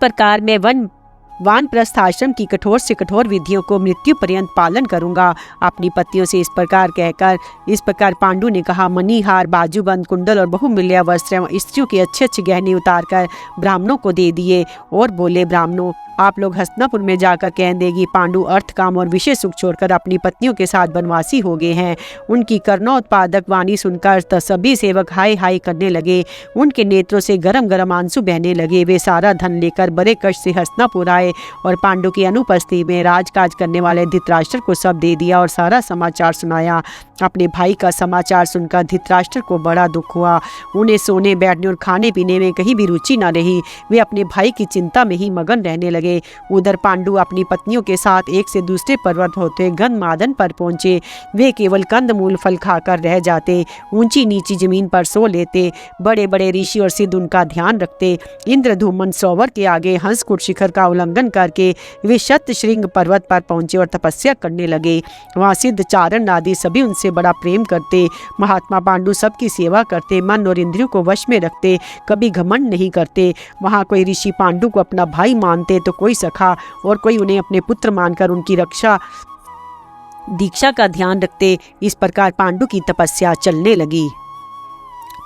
प्रकार मैं वानप्रस्थ आश्रम की कठोर से कठोर विधियों को मृत्यु पर्यंत पालन करूंगा। अपनी पत्नियों से इस प्रकार पांडु ने कहा, मणिहार, बाजूबंद, कुंडल और बहुमूल्य वस्त्र एवं स्त्रियों के अच्छे अच्छे गहने उतार कर ब्राह्मणों को दे दिए और बोले, ब्राह्मणों, आप लोग हस्तिनापुर में जाकर कह देगी पांडु अर्थ, काम और विषय सुख छोड़कर अपनी पत्नियों के साथ वनवासी हो गए हैं। उनकी कर्णोत्पादक वाणी सुनकर सभी सेवक हाय हाय करने लगे। उनके नेत्रों से गरम गरम आंसू बहने लगे। वे सारा धन लेकर बड़े कष्ट से हस्तिनापुर आए और पांडु की अनुपस्थिति में राजकाज करने वाले धृतराष्ट्र को सब दे दिया और सारा समाचार सुनाया। अपने भाई का समाचार सुनकर धृतराष्ट्र को बड़ा दुख हुआ। उन्हें सोने, बैठने और खाने पीने में कहीं भी रुचि न रही। वे अपने भाई की चिंता में ही मगन रहने लगे। उधर पांडु अपनी पत्नियों के साथ एक से दूसरे पर्वत होते गंधमादन पर पहुंचे। वे केवल कंदमूल फल खाकर रह जाते। ऊंची नीची जमीन पर सो लेते। बड़े बड़े ऋषि और सिद्ध उनका ध्यान रखते। इंद्रधूमन सरोवर के आगे हंसकुट शिखर का उल्लंघन करके वे शतशृंग पर्वत पर पहुंचे और तपस्या करने लगे। वहाँ सिद्ध चारण आदि सभी उनसे बड़ा प्रेम करते। महात्मा पांडु सबकी सेवा करते, मन और इंद्रियों को वश में रखते, कभी घमंड नहीं करते। वहाँ कोई ऋषि पांडु को अपना भाई मानते तो तो कोई सखा और कोई उन्हें अपने पुत्र मानकर उनकी रक्षा दीक्षा का ध्यान रखते। इस प्रकार पांडु की तपस्या चलने लगी।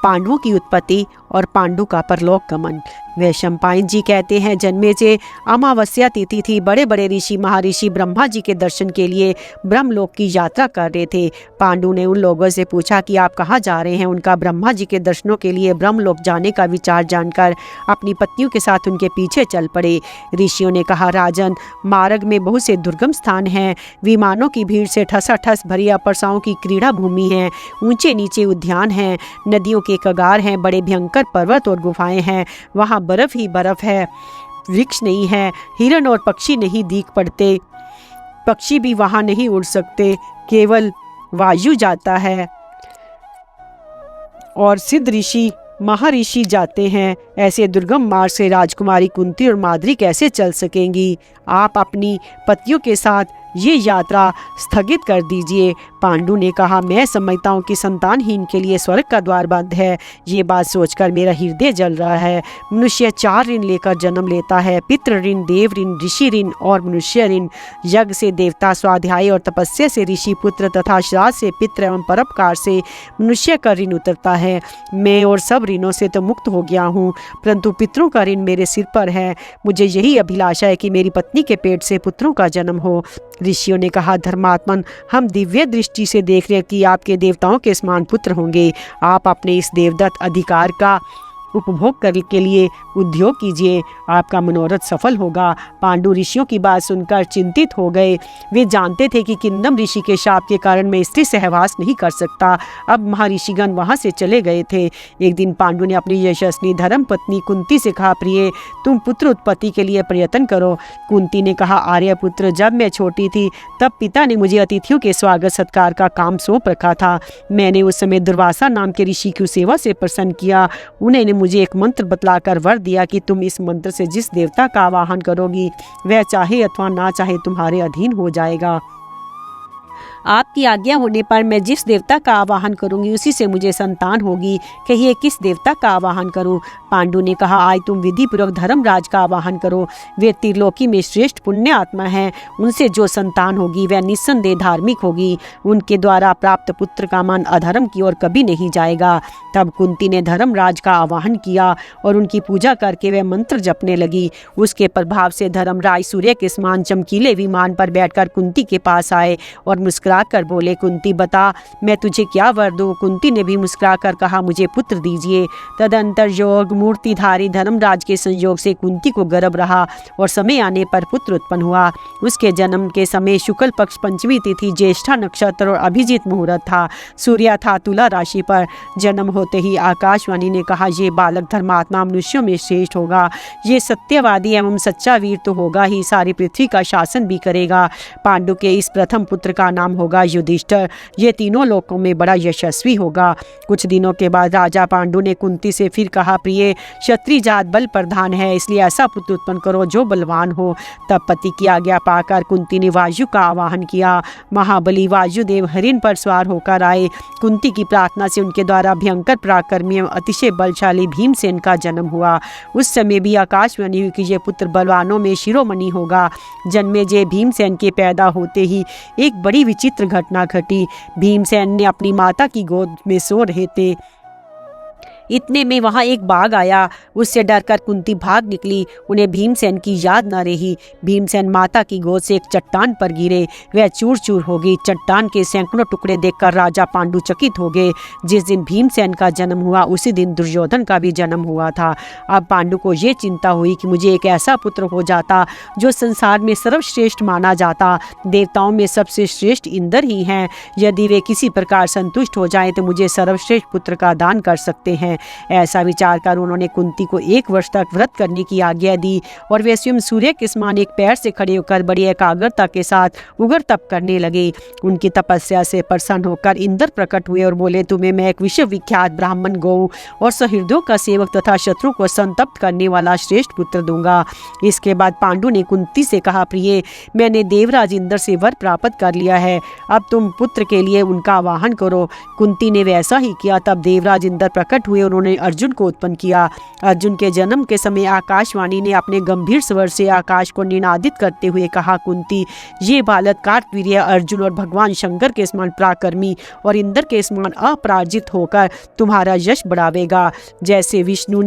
पांडवों की उत्पत्ति और पांडु का परलोक गमन। वैशंपायन जी कहते हैं, जन्मेजय अमावस्या तिथि थी। बड़े बड़े ऋषि महर्षि ब्रह्मा जी के दर्शन के लिए ब्रह्मलोक की यात्रा कर रहे थे। पांडु ने उन लोगों से पूछा कि आप कहाँ जा रहे हैं। उनका ब्रह्मा जी के दर्शनों के लिए ब्रह्मलोक जाने का विचार जानकर अपनी पत्नियों के साथ उनके पीछे चल पड़े। ऋषियों ने कहा, राजन, मार्ग में बहुत से दुर्गम स्थान हैं, विमानों की भीड़ से ठसाठस भरी अपर्साओं की क्रीड़ा भूमि है, ऊंचे नीचे उद्यान हैं, नदियों के कगार हैं, बड़े भयंकर पर्वत और गुफाएं हैं, वहाँ बर्फ ही बर्फ है, वृक्ष नहीं है, हिरण और पक्षी नहीं दिख पड़ते, पक्षी भी वहाँ नहीं उड़ सकते, केवल वायु जाता है और सिद्ध ऋषि महर्षि जाते हैं। ऐसे दुर्गम मार्ग से राजकुमारी कुंती और माद्री कैसे चल सकेंगी। आप अपनी पतियों के साथ ये यात्रा स्थगित कर दीजिए। पांडु ने कहा, मैं समझता हूँ कि संतानहीन के लिए स्वर्ग का द्वार बंद है। ये बात सोचकर मेरा हृदय जल रहा है। मनुष्य 4 ऋण लेकर जन्म लेता है, पितृ ऋण, देव ऋण, ऋषि ऋण और मनुष्य ऋण। यज्ञ से देवता, स्वाध्याय और तपस्या से ऋषि पुत्र तथा श्राद्ध से पितृ एवं परोपकार से मनुष्य का ऋण उतरता है। मैं और सब ऋणों से तो मुक्त हो गया हूँ, परंतु पितरों का ऋण मेरे सिर पर है। मुझे यही अभिलाषा है कि मेरी पत्नी के पेट से पुत्रों का जन्म हो। ऋषियों ने कहा, धर्मात्मन, हम दिव्य दृष्टि से देख रहे हैं कि आपके देवताओं के समान पुत्र होंगे। आप अपने इस देवदत्त अधिकार का उपभोग करने के लिए उद्योग कीजिए, आपका मनोरथ सफल होगा। पांडु ऋषियों की बात सुनकर चिंतित हो गए। वे जानते थे कि किंदम ऋषि के शाप के कारण मैं स्त्री सहवास नहीं कर सकता। अब महर्षिगण वहां से चले गए थे। एक दिन पांडु ने अपनी यशस्वी धर्म पत्नी कुंती से कहा, प्रिय, तुम पुत्र उत्पत्ति के लिए प्रयत्न करो। कुंती ने कहा, आर्यपुत्र, जब मैं छोटी थी तब पिता ने मुझे अतिथियों के स्वागत सत्कार का काम सौंप रखा था। मैंने उस समय दुर्वासा नाम के ऋषि की सेवा से प्रसन्न किया। उन्होंने मुझे एक मंत्र बतलाकर वर दिया कि तुम इस मंत्र से जिस देवता का आवाहन करोगी वह चाहे अथवा ना चाहे तुम्हारे अधीन हो जाएगा। आपकी आज्ञा होने पर मैं जिस देवता का आवाहन करूंगी उसी से मुझे संतान होगी। कहिए किस देवता का आवाहन करूं? पांडु ने कहा, आज तुम विधि पूर्वक धर्मराज का आवाहन करो। वे त्रिलोकी में श्रेष्ठ पुण्य आत्मा हैं। उनसे जो संतान होगी वह निस्संदेह धार्मिक होगी। उनके द्वारा प्राप्त पुत्र का मन अधर्म की ओर कभी नहीं जाएगा। तब कुंती ने धर्मराज का आवाहन किया और उनकी पूजा करके वह मंत्र जपने लगी। उसके प्रभाव से धर्मराज सूर्य के समान चमकीले विमान पर बैठकर कुंती के पास आए और मुस्कुरा कर बोले, कुंती, बता मैं तुझे क्या वर दूं? कुंती ने भी मुस्कुराकर कहा, मुझे पुत्र दीजिए। तदंतर योग मूर्तिधारी धर्मराज के संयोग से कुंती को गर्भ रहा और समय आने पर पुत्र उत्पन्न हुआ। उसके जन्म के समय शुक्ल पक्ष पंचमी तिथि, ज्येष्ठा नक्षत्र और अभिजीत मुहूर्त था। सूर्य था तुला राशि पर। जन्म होते ही आकाशवाणी ने कहा, ये बालक धर्मात्मा मनुष्यों में श्रेष्ठ होगा। ये सत्यवादी एवं सच्चा वीर तो होगा ही, सारी पृथ्वी का शासन भी करेगा। पांडु के इस प्रथम पुत्र का नाम होगा युधिष्ठिर। ये तीनों लोकों में बड़ा यशस्वी होगा। कुछ दिनों के बाद राजा पांडु ने कुंती से फिर कहा, प्रिय, क्षत्रिय जात बल प्रधान है, इसलिए ऐसा पुत्र उत्पन्न करो जो बलवान हो। तब पति की आज्ञा पाकर कुंती ने वायु का आवाहन किया। महाबली वायुदेव हरिण पर सवार होकर आए। कुंती की प्रार्थना से उनके द्वारा भयंकर पराक्रमी एवं अतिशय बलशाली भीमसेन का जन्म हुआ। उस समय भी आकाशवाणी हुई कि यह पुत्र बलवानों में शिरोमणि होगा। जन्मेजय भीमसेन के पैदा होते ही एक बड़ी विचित्र घटना घटी। भीमसेन ने अपनी माता की गोद में सो रहे थे। इतने में वहाँ एक बाघ आया। उससे डरकर कुंती भाग निकली। उन्हें भीमसेन की याद न रही। भीमसेन माता की गोद से एक चट्टान पर गिरे। वह चूर चूर हो गई। चट्टान के सैकड़ों टुकड़े देखकर राजा पांडु चकित हो गए। जिस दिन भीमसेन का जन्म हुआ उसी दिन दुर्योधन का भी जन्म हुआ था। अब पांडु को ये चिंता हुई कि मुझे एक ऐसा पुत्र हो जाता जो संसार में सर्वश्रेष्ठ माना जाता। देवताओं में सबसे श्रेष्ठ इंद्र ही हैं। यदि वे किसी प्रकार संतुष्ट हो जाएं तो मुझे सर्वश्रेष्ठ पुत्र का दान कर सकते हैं। ऐसा विचार कर उन्होंने कुंती को 1 वर्ष तक व्रत करने की आज्ञा दी और वे स्वयं सूर्य के समान एक पैर से खड़े होकर बड़ी एकाग्रता के साथ उग्र तप करने लगे। उनकी तपस्या से प्रसन्न होकर इंद्र प्रकट हुए और बोले, तुम्हें मैं एक विश्व विख्यात ब्राह्मण गौ और सहृदयों का सेवक तथा शत्रु को संतप्त करने वाला श्रेष्ठ पुत्र दूंगा। इसके बाद पांडु ने कुंती से कहा, प्रिय, मैंने देवराज इंद्र से वर प्राप्त कर लिया है। अब तुम पुत्र के लिए उनका आवाहन करो। कुंती ने वैसा ही किया। तब देवराज इंद्र प्रकट हुए उन्होंने अर्जुन को उत्पन्न किया। अर्जुन के जन्म के समय आकाशवाणी ने अपने गंभीर स्वर से आकाश को निनादित करते हुए कहा, कुंती, ये बालक कार्तवीर्य अर्जुन और भगवान शंकर के समान पराक्रमी और इंद्र के समान अपराजित होकर तुम्हारा यश बढ़ावेगा। जैसे विष्णु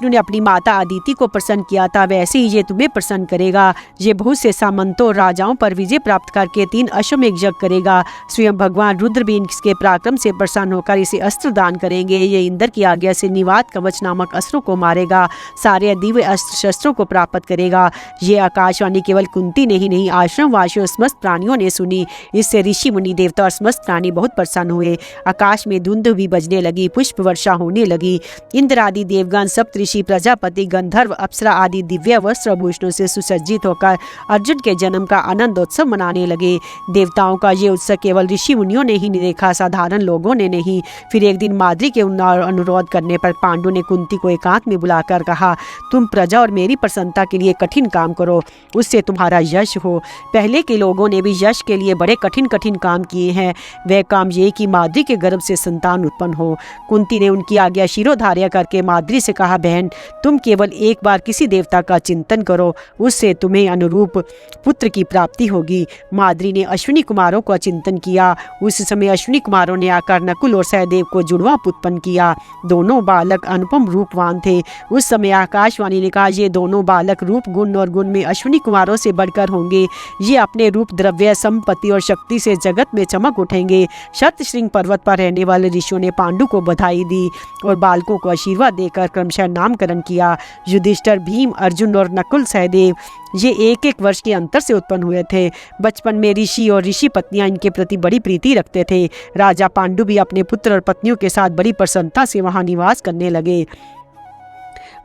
ने अपनी माता अदिति को प्रसन्न किया था, वैसे ही ये तुम्हें प्रसन्न करेगा। ये बहुत से सामंतों और राजाओं पर विजय प्राप्त करके 3 अश्वमेघ यज्ञ करेगा। स्वयं भगवान रुद्र भी इसके पराक्रम से प्रसन्न होकर इसे अस्त्र दान करेंगे। ये इंद्र की आज्ञा से निवात कवच नामक अस्त्रों को मारेगा, सारे दिव्य अस्त्र शस्त्रों को प्राप्त करेगा। ये आकाशवाणी केवल कुंती ने ही नहीं, आश्रम वासियों समस्त प्राणियों ने सुनी। इससे ऋषि मुनि देवता और समस्त प्राणी बहुत प्रसन्न हुए। आकाश में धुंध भी बजने लगी, पुष्प वर्षा होने लगी। इंद्र आदि देवगण, सप्तऋषि, प्रजापति, गंधर्व, अप्सरा आदि दिव्य वस्त्र भूषणों से सुसज्जित होकर अर्जुन के जन्म का आनंदोत्सव मनाने लगे। देवताओं का ये उत्सव केवल ऋषि मुनियों ने ही नहीं देखा, साधारण लोगों ने नहीं। फिर एक दिन माद्री के अनुरोध करने पर पांडु ने कुंती को एकांत में बुलाकर कहा, तुम प्रजा और मेरी प्रसन्नता के लिए कठिन काम करो, उससे तुम्हारा यश हो। पहले के लोगों ने भी यश के लिए बड़े कठिन कठिन काम किए हैं। वह काम ये कि माद्री के गर्भ से संतान उत्पन्न हो। कुंती ने उनकी आज्ञा शिरोधार्य करके माद्री से कहा, बहन, तुम केवल एक बार किसी देवता का चिंतन करो, उससे तुम्हें अनुरूप पुत्र की प्राप्ति होगी। माद्री ने अश्विनी कुमारों का चिंतन किया। उस समय अश्विनी कुमारों ने आकर नकुल और सहदेव को जुड़वा उत्पन्न किया। दोनों बालक अनुपम रूपवान थे। उस समय आकाशवाणी ने कहा, ये दोनों बालक रूप, गुण और गुण में अश्विनी कुमारों से बढ़कर होंगे। ये अपने रूप, द्रव्य, संपत्ति और शक्ति से जगत में चमक उठेंगे। शतशृंग पर्वत पर रहने वाले ऋषियों ने पांडु को बधाई दी और बालकों को आशीर्वाद देकर क्रमशः नामकरण किया। युधिष्ठिर, भीम, अर्जुन और नकुल, सहदेव ये 1-1 वर्ष के अंतर से उत्पन्न हुए थे। बचपन में ऋषि और ऋषि पत्नियां इनके प्रति बड़ी प्रीति रखते थे। राजा पांडु भी अपने पुत्र और पत्नियों के साथ बड़ी प्रसन्नता से वहां निवास करने लगे।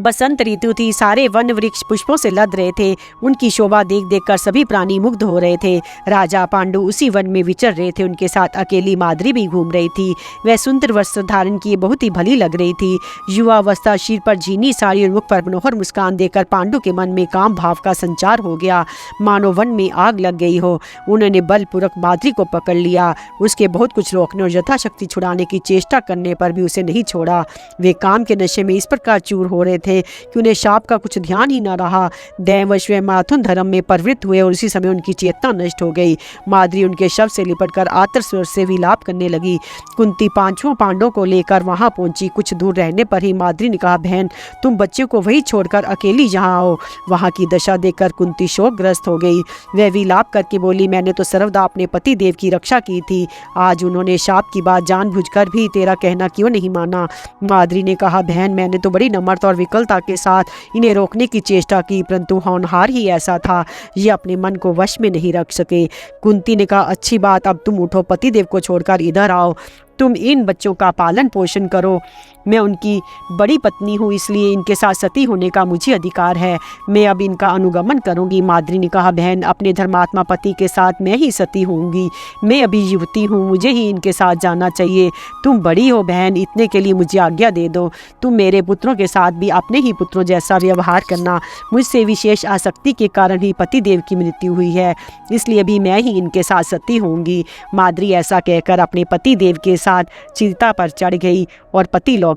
बसंत ऋतु थी, सारे वन वृक्ष पुष्पों से लद रहे थे। उनकी शोभा देख देखकर सभी प्राणी मुग्ध हो रहे थे। राजा पांडु उसी वन में विचर रहे थे। उनके साथ अकेली माद्री भी घूम रही थी। वह सुंदर वस्त्र धारण किए बहुत ही भली लग रही थी। युवा अवस्था, सिर पर झीनी साड़ी और मुख पर मनोहर मुस्कान देकर पांडु के मन में काम भाव का संचार हो गया, मानो वन में आग लग गई हो। उन्होंने बलपूर्वक माद्री को पकड़ लिया। उसके बहुत कुछ रोकने और यथाशक्ति छुड़ाने की चेष्टा करने पर भी उसे नहीं छोड़ा। वे काम के नशे में इस प्रकार चूर हो रहे थे कि उन्हें शाप का कुछ ध्यान ही न रहा। दैववश वे माथुन धर्म में प्रवृत्त हुए और उसी समय उनकी चेतना नष्ट हो गई। माद्री उनके शव से लिपटकर आतर स्वर से विलाप करने लगी। कुंती 5 पांडवों को लेकर वहां पहुंची। कुछ दूर रहने पर ही माद्री ने कहा, बहन, तुम बच्चे को वही छोड़कर अकेली यहाँ आओ। वहां की दशा देखकर कुंती शोकग्रस्त हो गई। वह विलाप करके बोली, मैंने तो सर्वदा अपने पति देव की रक्षा की थी, आज उन्होंने शाप की बात जानबूझकर भी तेरा कहना क्यों नहीं माना। माद्री ने कहा, बहन, मैंने तो बड़ी नम्रता और विकलता के साथ इन्हें रोकने की चेष्टा की, परंतु होनहार ही ऐसा था, ये अपने मन को वश में नहीं रख सके। कुंती ने कहा, अच्छी बात, अब तुम उठो, पतिदेव को छोड़कर इधर आओ, तुम इन बच्चों का पालन पोषण करो। मैं उनकी बड़ी पत्नी हूँ, इसलिए इनके साथ सती होने का मुझे अधिकार है। मैं अब इनका अनुगमन करूँगी। माद्री ने कहा, बहन, अपने धर्मात्मा पति के साथ मैं ही सती होंगी। मैं अभी युवती हूँ, मुझे ही इनके साथ जाना चाहिए। तुम बड़ी हो बहन, इतने के लिए मुझे आज्ञा दे दो। तुम मेरे पुत्रों के साथ भी अपने ही पुत्रों जैसा व्यवहार करना। मुझसे विशेष आसक्ति के कारण ही पतिदेव की मृत्यु हुई है, इसलिए भी मैं ही इनके साथ सती होंगी। माद्री ऐसा कहकर अपने पतिदेव के साथ चिता पर चढ़ गई और पतिलोक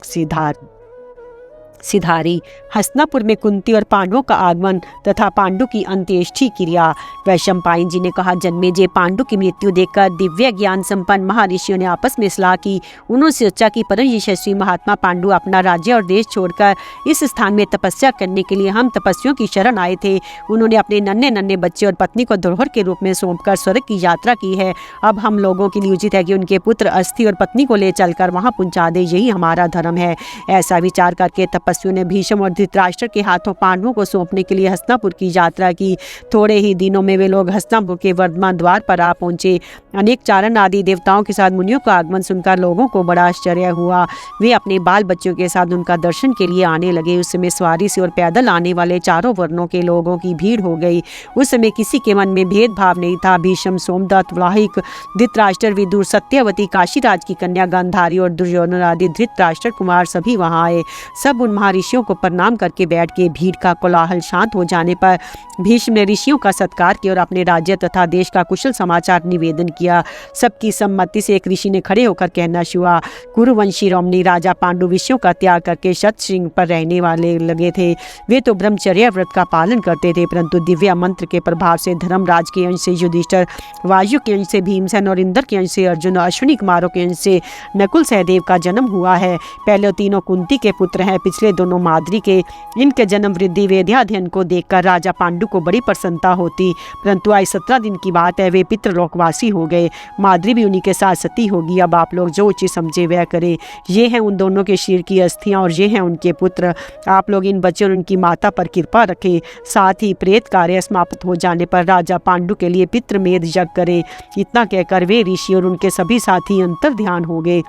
सिधारी। हस्तिनापुर में कुंती और पांडवों का आगमन तथा पांडु की अंत्येष्टि क्रिया। वैशंपायन जी ने कहा, जन्मेजय, पांडु की मृत्यु देखकर दिव्य ज्ञान संपन्न महर्षियों ने आपस में सलाह की। उन्होंने सोचा कि परम यशस्वी महात्मा पांडु अपना राज्य और देश छोड़कर इस स्थान में तपस्या करने के लिए हम तपस्वियों की शरण आए थे। उन्होंने अपने नन्हे नन्हे बच्चे और पत्नी को धरोहर के रूप में सौंपकर स्वर्ग की यात्रा की है। अब हम लोगों के लिए उचित है कि उनके पुत्र अस्थि और पत्नी को ले चलकर वहां पहुंचा दे, यही हमारा धर्म है। ऐसा विचार करके तपस्वियों ने भीष्म और धृतराष्ट्र के हाथों पांडवों को सौंपने के लिए हस्तिनापुर की यात्रा की। थोड़े ही दिनों में वे लोग हस्तिनापुर के वर्धमान द्वार पर आ पहुंचे। अनेक चारण आदि देवताओं के साथ मुनियों का आगमन सुनकर लोगों को बड़ा आश्चर्य हुआ। वे अपने बाल बच्चों के साथ उनका दर्शन के लिए आने लगे। उस समय सवारी से और पैदल आने वाले चारों वर्णों के लोगों की भीड़ हो गई। उस समय किसी के मन में भेदभाव नहीं था। भीष्म, सोमदत्त, वाहिक, धृतराष्ट्र, विदुर, सत्यवती, काशीराज की कन्या गांधारी और दुर्योधन आदि धृतराष्ट्र कुमार सभी वहां आए। सब उन महर्षियों को प्रणाम करके बैठ गए। भीड़ का कोलाहल शांत हो जाने पर भीष्म ने ऋषियों का सत्कार किया और अपने राज्य तथा देश का कुशल समाचार निवेदन किया। सबकी सम्मति से एक ऋषि ने खड़े होकर कहना शुरू, कुरुवंशी रोमनी राजा पांडु विषयों का त्याग करके शतशृंग पर रहने वाले लगे थे। वे तो ब्रह्मचर्य व्रत का पालन करते थे, परंतु दिव्य मंत्र के प्रभाव से धर्मराज के अंश से युधिष्ठिर, वायु के अंश से भीमसेन और इंद्र के अंश से अर्जुन, अश्विनी कुमारों के अंश से नकुल सहदेव का जन्म हुआ है। पहले तीनों कुंती के पुत्र हैं, पिछले दोनों माद्री के। इनके जन्म वृद्धि वेद्याध्ययन को देखकर राजा पांडु को बड़ी प्रसन्नता होती, परंतु आज 17 दिन की बात है, वे पितृलोकवासी हो गए। माद्री भी उन्हीं के साथ सती होगी। अब आप लोग जो उचित समझे वह करें। ये हैं उन दोनों के शरीर की अस्थियां और ये हैं उनके पुत्र। आप लोग इन बच्चों और उनकी माता पर कृपा रखें। साथ ही प्रेत कार्य समाप्त हो जाने पर राजा पांडु के लिए पितृमेध यज्ञ करें। इतना कहकर वे ऋषि और उनके सभी साथी अंतर ध्यान हो गए।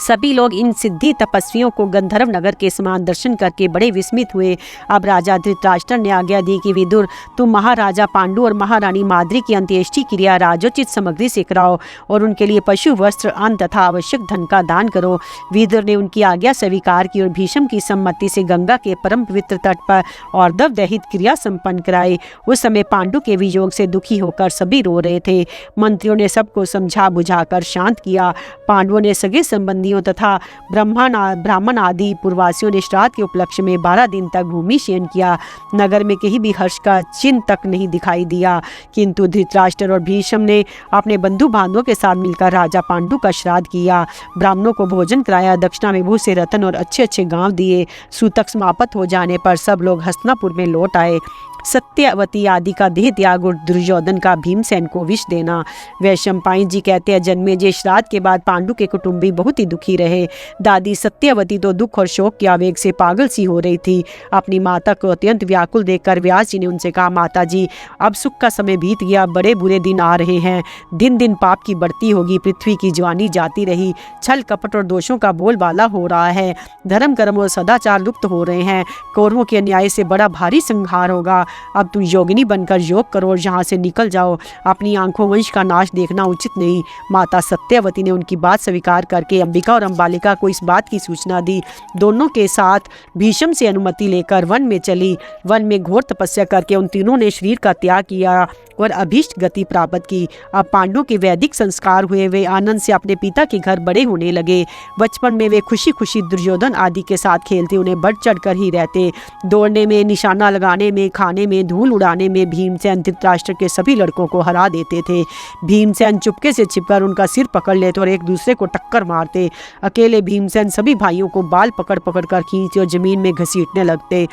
सभी लोग इन सिद्धि तपस्वियों को गंधर्व नगर के समान दर्शन करके बड़े विस्मित हुए। अब राजा धृतराष्ट्र ने आज्ञा दी कि विदुर, तुम महाराजा पांडु और महारानी माद्री की अंत्येष्टि क्रिया राजोचित सामग्री से कराओ और उनके लिए पशु, वस्त्र, अन्न तथा आवश्यक धन का दान करो। विदुर ने उनकी आज्ञा स्वीकार की और भीष्म की सम्मति से गंगा के परम पवित्र तट पर और्ध्व दहित क्रिया संपन्न कराई। उस समय पांडु के वियोग से दुखी होकर सभी रो रहे थे। मंत्रियों ने सबको समझा बुझाकर शांत किया। पांडवों ने सगे संबंधी तथा ब्राह्मण आदि पूर्ववासियों ने श्राद्ध के उपलक्ष्य में 12 दिन तक भूमि शयन किया। नगर में कहीं भी हर्ष का चिन्ह तक नहीं दिखाई दिया, किंतु धृतराष्ट्र और भीष्म ने अपने बंधु बांधवों के साथ मिलकर राजा पांडु का श्राद्ध किया। ब्राह्मणों को भोजन कराया, दक्षिणा में बहुत से रत्न और अच्छे अच्छे गांव दिए। सूतक समाप्त हो जाने पर सब लोग हस्तिनापुर में लौट आए। सत्यवती आदि का देह त्याग और दुर्योधन का भीमसेन को विष देना। वैशंपायन जी कहते हैं, जन्मेजय श्राद्ध के बाद पांडु के कुटुंबी बहुत ही दुखी रहे। दादी सत्यवती तो दुख और शोक के आवेग से पागल सी हो रही थी। अपनी माता को अत्यंत व्याकुल देखकर व्यास जी ने उनसे कहा, माता जी अब सुख का समय बीत गया, बड़े बुरे दिन आ रहे हैं। दिन दिन पाप की बढ़ती होगी, पृथ्वी की जवानी जाती रही, छल कपट और दोषों का बोलबाला हो रहा है, धर्म कर्म और सदाचार लुप्त हो रहे हैं। कौरवों के अन्याय से बड़ा भारी संहार होगा। अब तुम योगिनी बनकर योग करो और यहाँ से निकल जाओ। अपनी आंखों वंश का नाश देखना उचित नहीं। माता सत्यवती ने उनकी बात स्वीकार करके अंबिका और अंबालिका को इस बात की सूचना दी। दोनों के साथ भीष्म से अनुमति लेकर वन में चली। वन में घोर तपस्या करके उन तीनों ने शरीर का त्याग किया और अभीष्ट गति प्राप्त की। अब पांडवों के वैदिक संस्कार हुए। वे आनंद से अपने पिता के घर बड़े होने लगे। बचपन में वे खुशी खुशी दुर्योधन आदि के साथ खेलते, उन्हें बढ़ चढ़ कर ही रहते। दौड़ने में, निशाना लगाने में, खाने में, धूल उड़ाने में भीमसेन धृतराष्ट्र के सभी लड़कों को हरा देते थे। भीमसेन चुपके से छिपकर उनका सिर पकड़ लेते और एक दूसरे को टक्कर मारते। अकेले भीमसेन सभी भाइयों को बाल पकड़ पकड़ कर खींचते और जमीन में घसीटने लगते।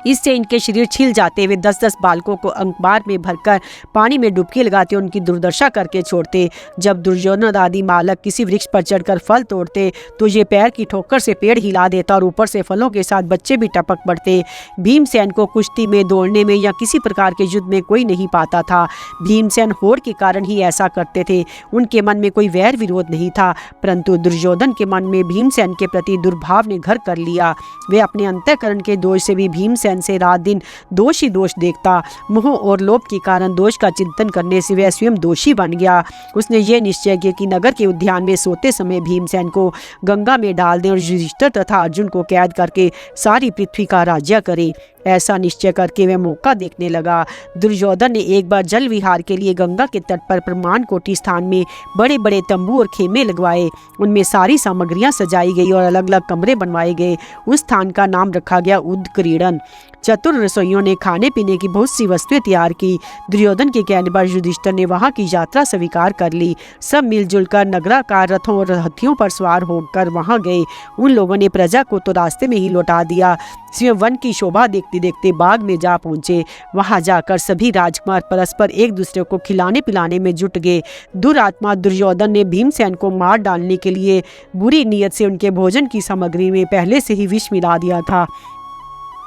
इससे इनके शरीर छिल जाते। वे 10-10 बालकों को अंकबार में भरकर पानी में डुबकी लगाते, उनकी दुर्दशा करके छोड़ते। जब दुर्योधन आदि बालक किसी वृक्ष पर चढ़कर फल तोड़ते तो ये पैर की ठोकर से पेड़ हिला देता और ऊपर से फलों के साथ बच्चे भी टपक पड़ते। भीमसेन को कुश्ती में, दौड़ने में या किसी प्रकार के युद्ध में कोई नहीं पाता था। भीमसेन होड़ के कारण ही ऐसा करते थे। उनके मन में कोई वैर विरोध नहीं था, परंतु दुर्योधन के मन में भीमसेन के प्रति दुर्भाव ने घर कर लिया। वे अपने अंतःकरण के दोष से भी भीमसेन से रात दिन दोष ही दोष देखता। मोह और लोभ के कारण दोष का चिंतन करने से वह स्वयं दोषी बन गया। उसने ये निश्चय किया कि नगर के उद्यान में सोते समय भीमसेन को गंगा में डाल दें और युधिष्ठिर तथा अर्जुन को कैद करके सारी पृथ्वी का राज्य करे। ऐसा निश्चय करके वह मौका देखने लगा। दुर्योधन ने एक बार जल विहार के लिए गंगा के तट पर प्रमाण कोटि स्थान में बड़े बड़े तंबू और खेमे लगवाए। उनमें सारी सामग्रियां सजाई गई और अलग अलग कमरे बनवाए गए। उस स्थान का नाम रखा गया उद्क्रीडन। चतुर रसोइयों ने खाने पीने की बहुत सी वस्तुएं तैयार की। दुर्योधन के कहने पर युधिष्ठिर ने वहां की यात्रा स्वीकार कर ली। सब मिलजुल कर नगराकार रथों और हाथियों पर सवार होकर वहां गए। उन लोगों ने प्रजा को तो रास्ते में ही लौटा दिया। स्वयं वन की शोभा देखते देखते बाग में जा पहुंचे। वहां जाकर सभी राजकुमार परस्पर एक दूसरे को खिलाने पिलाने में जुट गए। दुरात्मा दुर्योधन ने भीमसेन को मार डालने के लिए बुरी नीयत से उनके भोजन की सामग्री में पहले से ही विष मिला दिया था।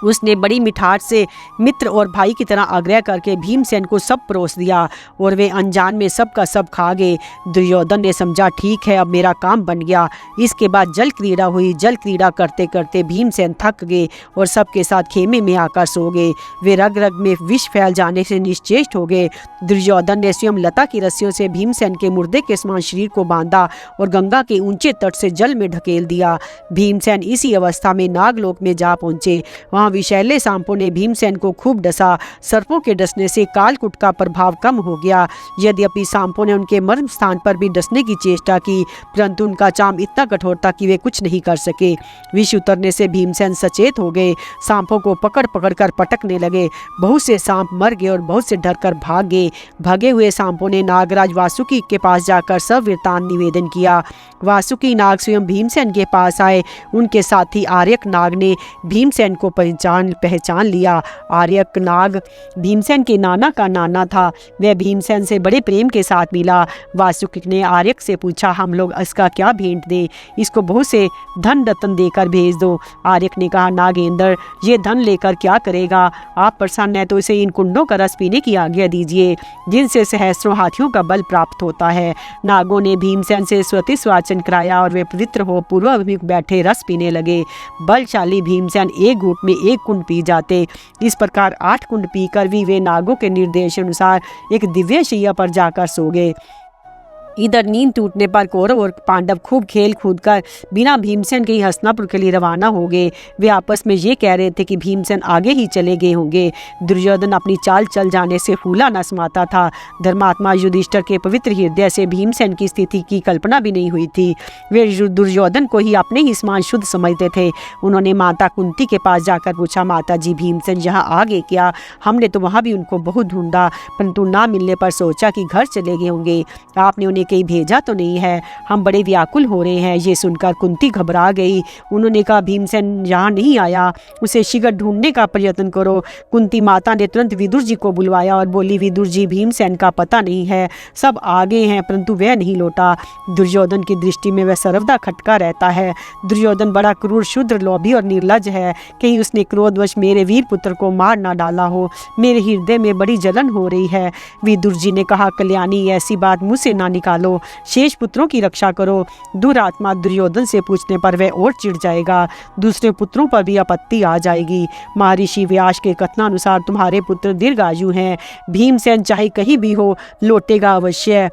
उसने बड़ी मिठास से मित्र और भाई की तरह आग्रह करके भीमसेन को सब परोस दिया और वे अनजान में सब का सब खा गए। दुर्योधन ने समझा ठीक है, अब मेरा काम बन गया। इसके बाद जल क्रीड़ा हुई। जल क्रीड़ा करते करते भीमसेन थक गए और सबके साथ खेमे में आकर सो गए। वे रग रग में विष फैल जाने से निश्चेष्ट हो गए। दुर्योधन ने स्वयं लता की रस्सियों से भीमसेन के मुर्दे के समान शरीर को बांधा और गंगा के ऊंचे तट से जल में ढकेल दिया। भीमसेन इसी अवस्था में नागलोक में जा पहुंचे। वहां विषैले सांपों ने भीमसेन को खूब डसा। सर्पों के डसने से कालकूट का प्रभाव कम हो गया। यद्यपि सांपों ने उनके मर्म स्थान पर भी डसने की चेष्टा की, परंतु उनका चाम इतना कठोर था कि वे कुछ नहीं कर सके। विष उतरने से भीमसेन सचेत हो गए। सांपों को पकड़ पकड़ कर पटकने लगे। बहुत से सांप मर गए और बहुत से डरकर भाग गए। भागे हुए सांपों ने नागराज वासुकी के पास जाकर सब वृत्तांत निवेदन किया। वासुकी नाग स्वयं भीमसेन के पास आए। उनके साथी आर्यक नाग ने भीमसेन को पहचान लिया। आर्यक नाग भीमसेन के नाना का नाना था। वह भीमसेन से बड़े प्रेम के साथ मिला। वासुकी ने आर्यक से पूछा, हम लोग इसका क्या भेंट दें? इसको बहुत से धन रत्न देकर भेज दो। आर्यक ने कहा, नागेंद्र ये धन लेकर क्या करेगा? आप प्रसन्न है तो इसे इन कुंडों का रस पीने की आज्ञा दीजिए, जिनसे सहस्रों हाथियों का बल प्राप्त होता है। नागों ने भीमसेन से स्वतिस्व वाचन कराया और वे पवित्र हो पूर्वाभिमुख बैठे रस पीने लगे। बलशाली भीमसेन एक घूंट में एक कुंड पी जाते। इस प्रकार 8 कुंड पीकर भी वे नागों के निर्देश अनुसार एक दिव्य शैया पर जाकर सो गए। इधर नींद टूटने पर कौरव और पांडव खूब खेल कूद कर बिना भीमसेन के ही हस्तिनापुर के लिए रवाना हो गए। वे आपस में ये कह रहे थे कि भीमसेन आगे ही चले गए होंगे। दुर्योधन अपनी चाल चल जाने से फूला न समाता था। धर्मात्मा युधिष्ठिर के पवित्र हृदय से भीमसेन की स्थिति की कल्पना भी नहीं हुई थी। वे दुर्योधन को ही अपने ही समान शुद्ध समझते थे। उन्होंने माता कुंती के पास जाकर पूछा, माता जी भीमसेन यहाँ आ गए क्या? हमने तो वहाँ भी उनको बहुत ढूंढा, परंतु ना मिलने पर सोचा कि घर चले गए होंगे। आपने उन्हें कहीं भेजा तो नहीं है? हम बड़े व्याकुल हो रहे हैं। ये सुनकर कुंती घबरा गई। उन्होंने कहा, भीमसेन यहाँ नहीं आया, उसे शीघ्र ढूंढने का प्रयत्न करो। कुंती माता ने तुरंत विदुर जी को बुलवाया और बोली, विदुर जी भीमसेन का पता नहीं है, सब आगे हैं परंतु वह नहीं लौटा। दुर्योधन की दृष्टि में वह सर्वदा खटका रहता है। दुर्योधन बड़ा क्रूर, शुद्र, लोभी और निर्लज है। कहीं उसने क्रोधवश मेरे वीर पुत्र को मार ना डाला हो। मेरे हृदय में बड़ी जलन हो रही है। विदुर जी ने कहा, कल्याणी ऐसी बात मुँह से ना निकालो, शेष पुत्रों की रक्षा करो। दुरात्मा दुर्योधन से पूछने पर वह और चिढ़ जाएगा। दूसरे पुत्रों पर भी आपत्ति आ जाएगी। महर्षि व्यास के कथनानुसार तुम्हारे पुत्र दीर्घायु हैं। भीमसेन चाहे कहीं भी हो, लौटेगा अवश्य।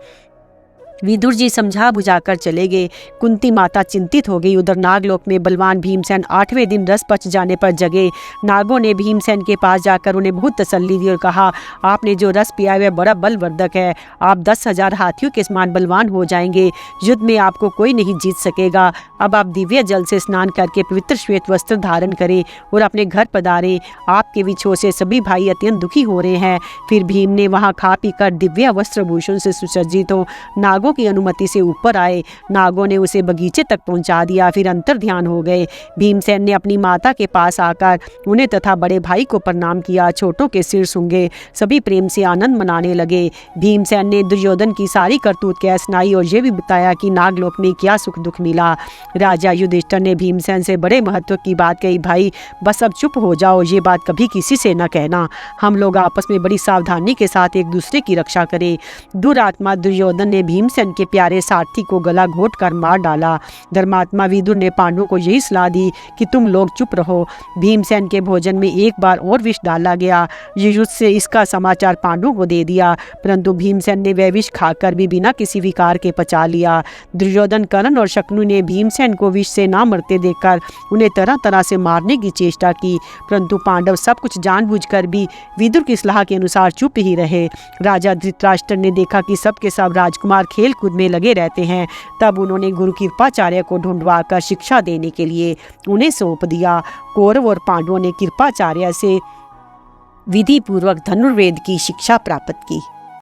विदुर जी समझा बुझाकर चले गए। कुंती माता चिंतित हो गई। उधर नागलोक में बलवान भीमसेन 8वें दिन रस पच जाने पर जगे। नागों ने भीमसेन के पास जाकर उन्हें बहुत तसल्ली दी और कहा, आपने जो रस पिया वह बड़ा बलवर्धक है। आप 10,000 हाथियों के समान बलवान हो जाएंगे। युद्ध में आपको कोई नहीं जीत सकेगा। अब आप दिव्य जल से स्नान करके पवित्र श्वेत वस्त्र धारण करें और अपने घर पधारें। आपके विछोह से सभी भाई अत्यंत दुखी हो रहे हैं। फिर भीम ने वहाँ खा पी कर दिव्य वस्त्रभूषण से सुसज्जित हो नागों की अनुमति से ऊपर आए। नागों ने उसे बगीचे तक पहुंचा दिया। फिर अंतर ध्यान हो गए। भीमसेन ने अपनी माता के पास आकर उन्हें तथा बड़े भाई को प्रणाम किया। छोटों के सिर सूंघे। सभी प्रेम से आनंद मनाने लगे। भीमसेन ने दुर्योधन की सारी करतूत कह सुनाई और ये भी बताया कि नागलोक में क्या सुख दुख मिला। राजा युधिष्ठिर ने भीमसेन से बड़े महत्व की बात कही, भाई बस अब चुप हो जाओ, ये बात कभी किसी से न कहना। हम लोग आपस में बड़ी सावधानी के साथ एक दूसरे की रक्षा करें। दुरात्मा दुर्योधन ने भीमसेन के प्यारे सारथी को गला घोट कर मार डाला। धर्मात्मा विदुर ने पांडवों को यही सलाह दी कि तुम लोग चुप रहो। भीमसेन के भोजन में एक बार और विष डाला गया। युयुध से इसका समाचार पांडवों को दे दिया, परंतु भीमसेन ने वह विष खाकर भी बिना किसी विकार के पचा लिया। दुर्योधन, कर्ण और शकुनी ने भीमसेन को विष से ना मरते देखकर उन्हें तरह तरह से मारने की चेष्टा की, परंतु पांडव सब कुछ जानबूझकर भी विदुर की सलाह के अनुसार चुप ही रहे। राजा धृतराष्ट्र ने देखा कि सबके सब राजकुमार खेल कूद में लगे रहते हैं। तब उन्होंने गुरु कृपाचार्य को ढूंढवाकर शिक्षा देने के लिए उन्हें सौंप दिया। कौरव और पांडवों ने कृपाचार्य से विधि पूर्वक धनुर्वेद की शिक्षा प्राप्त की।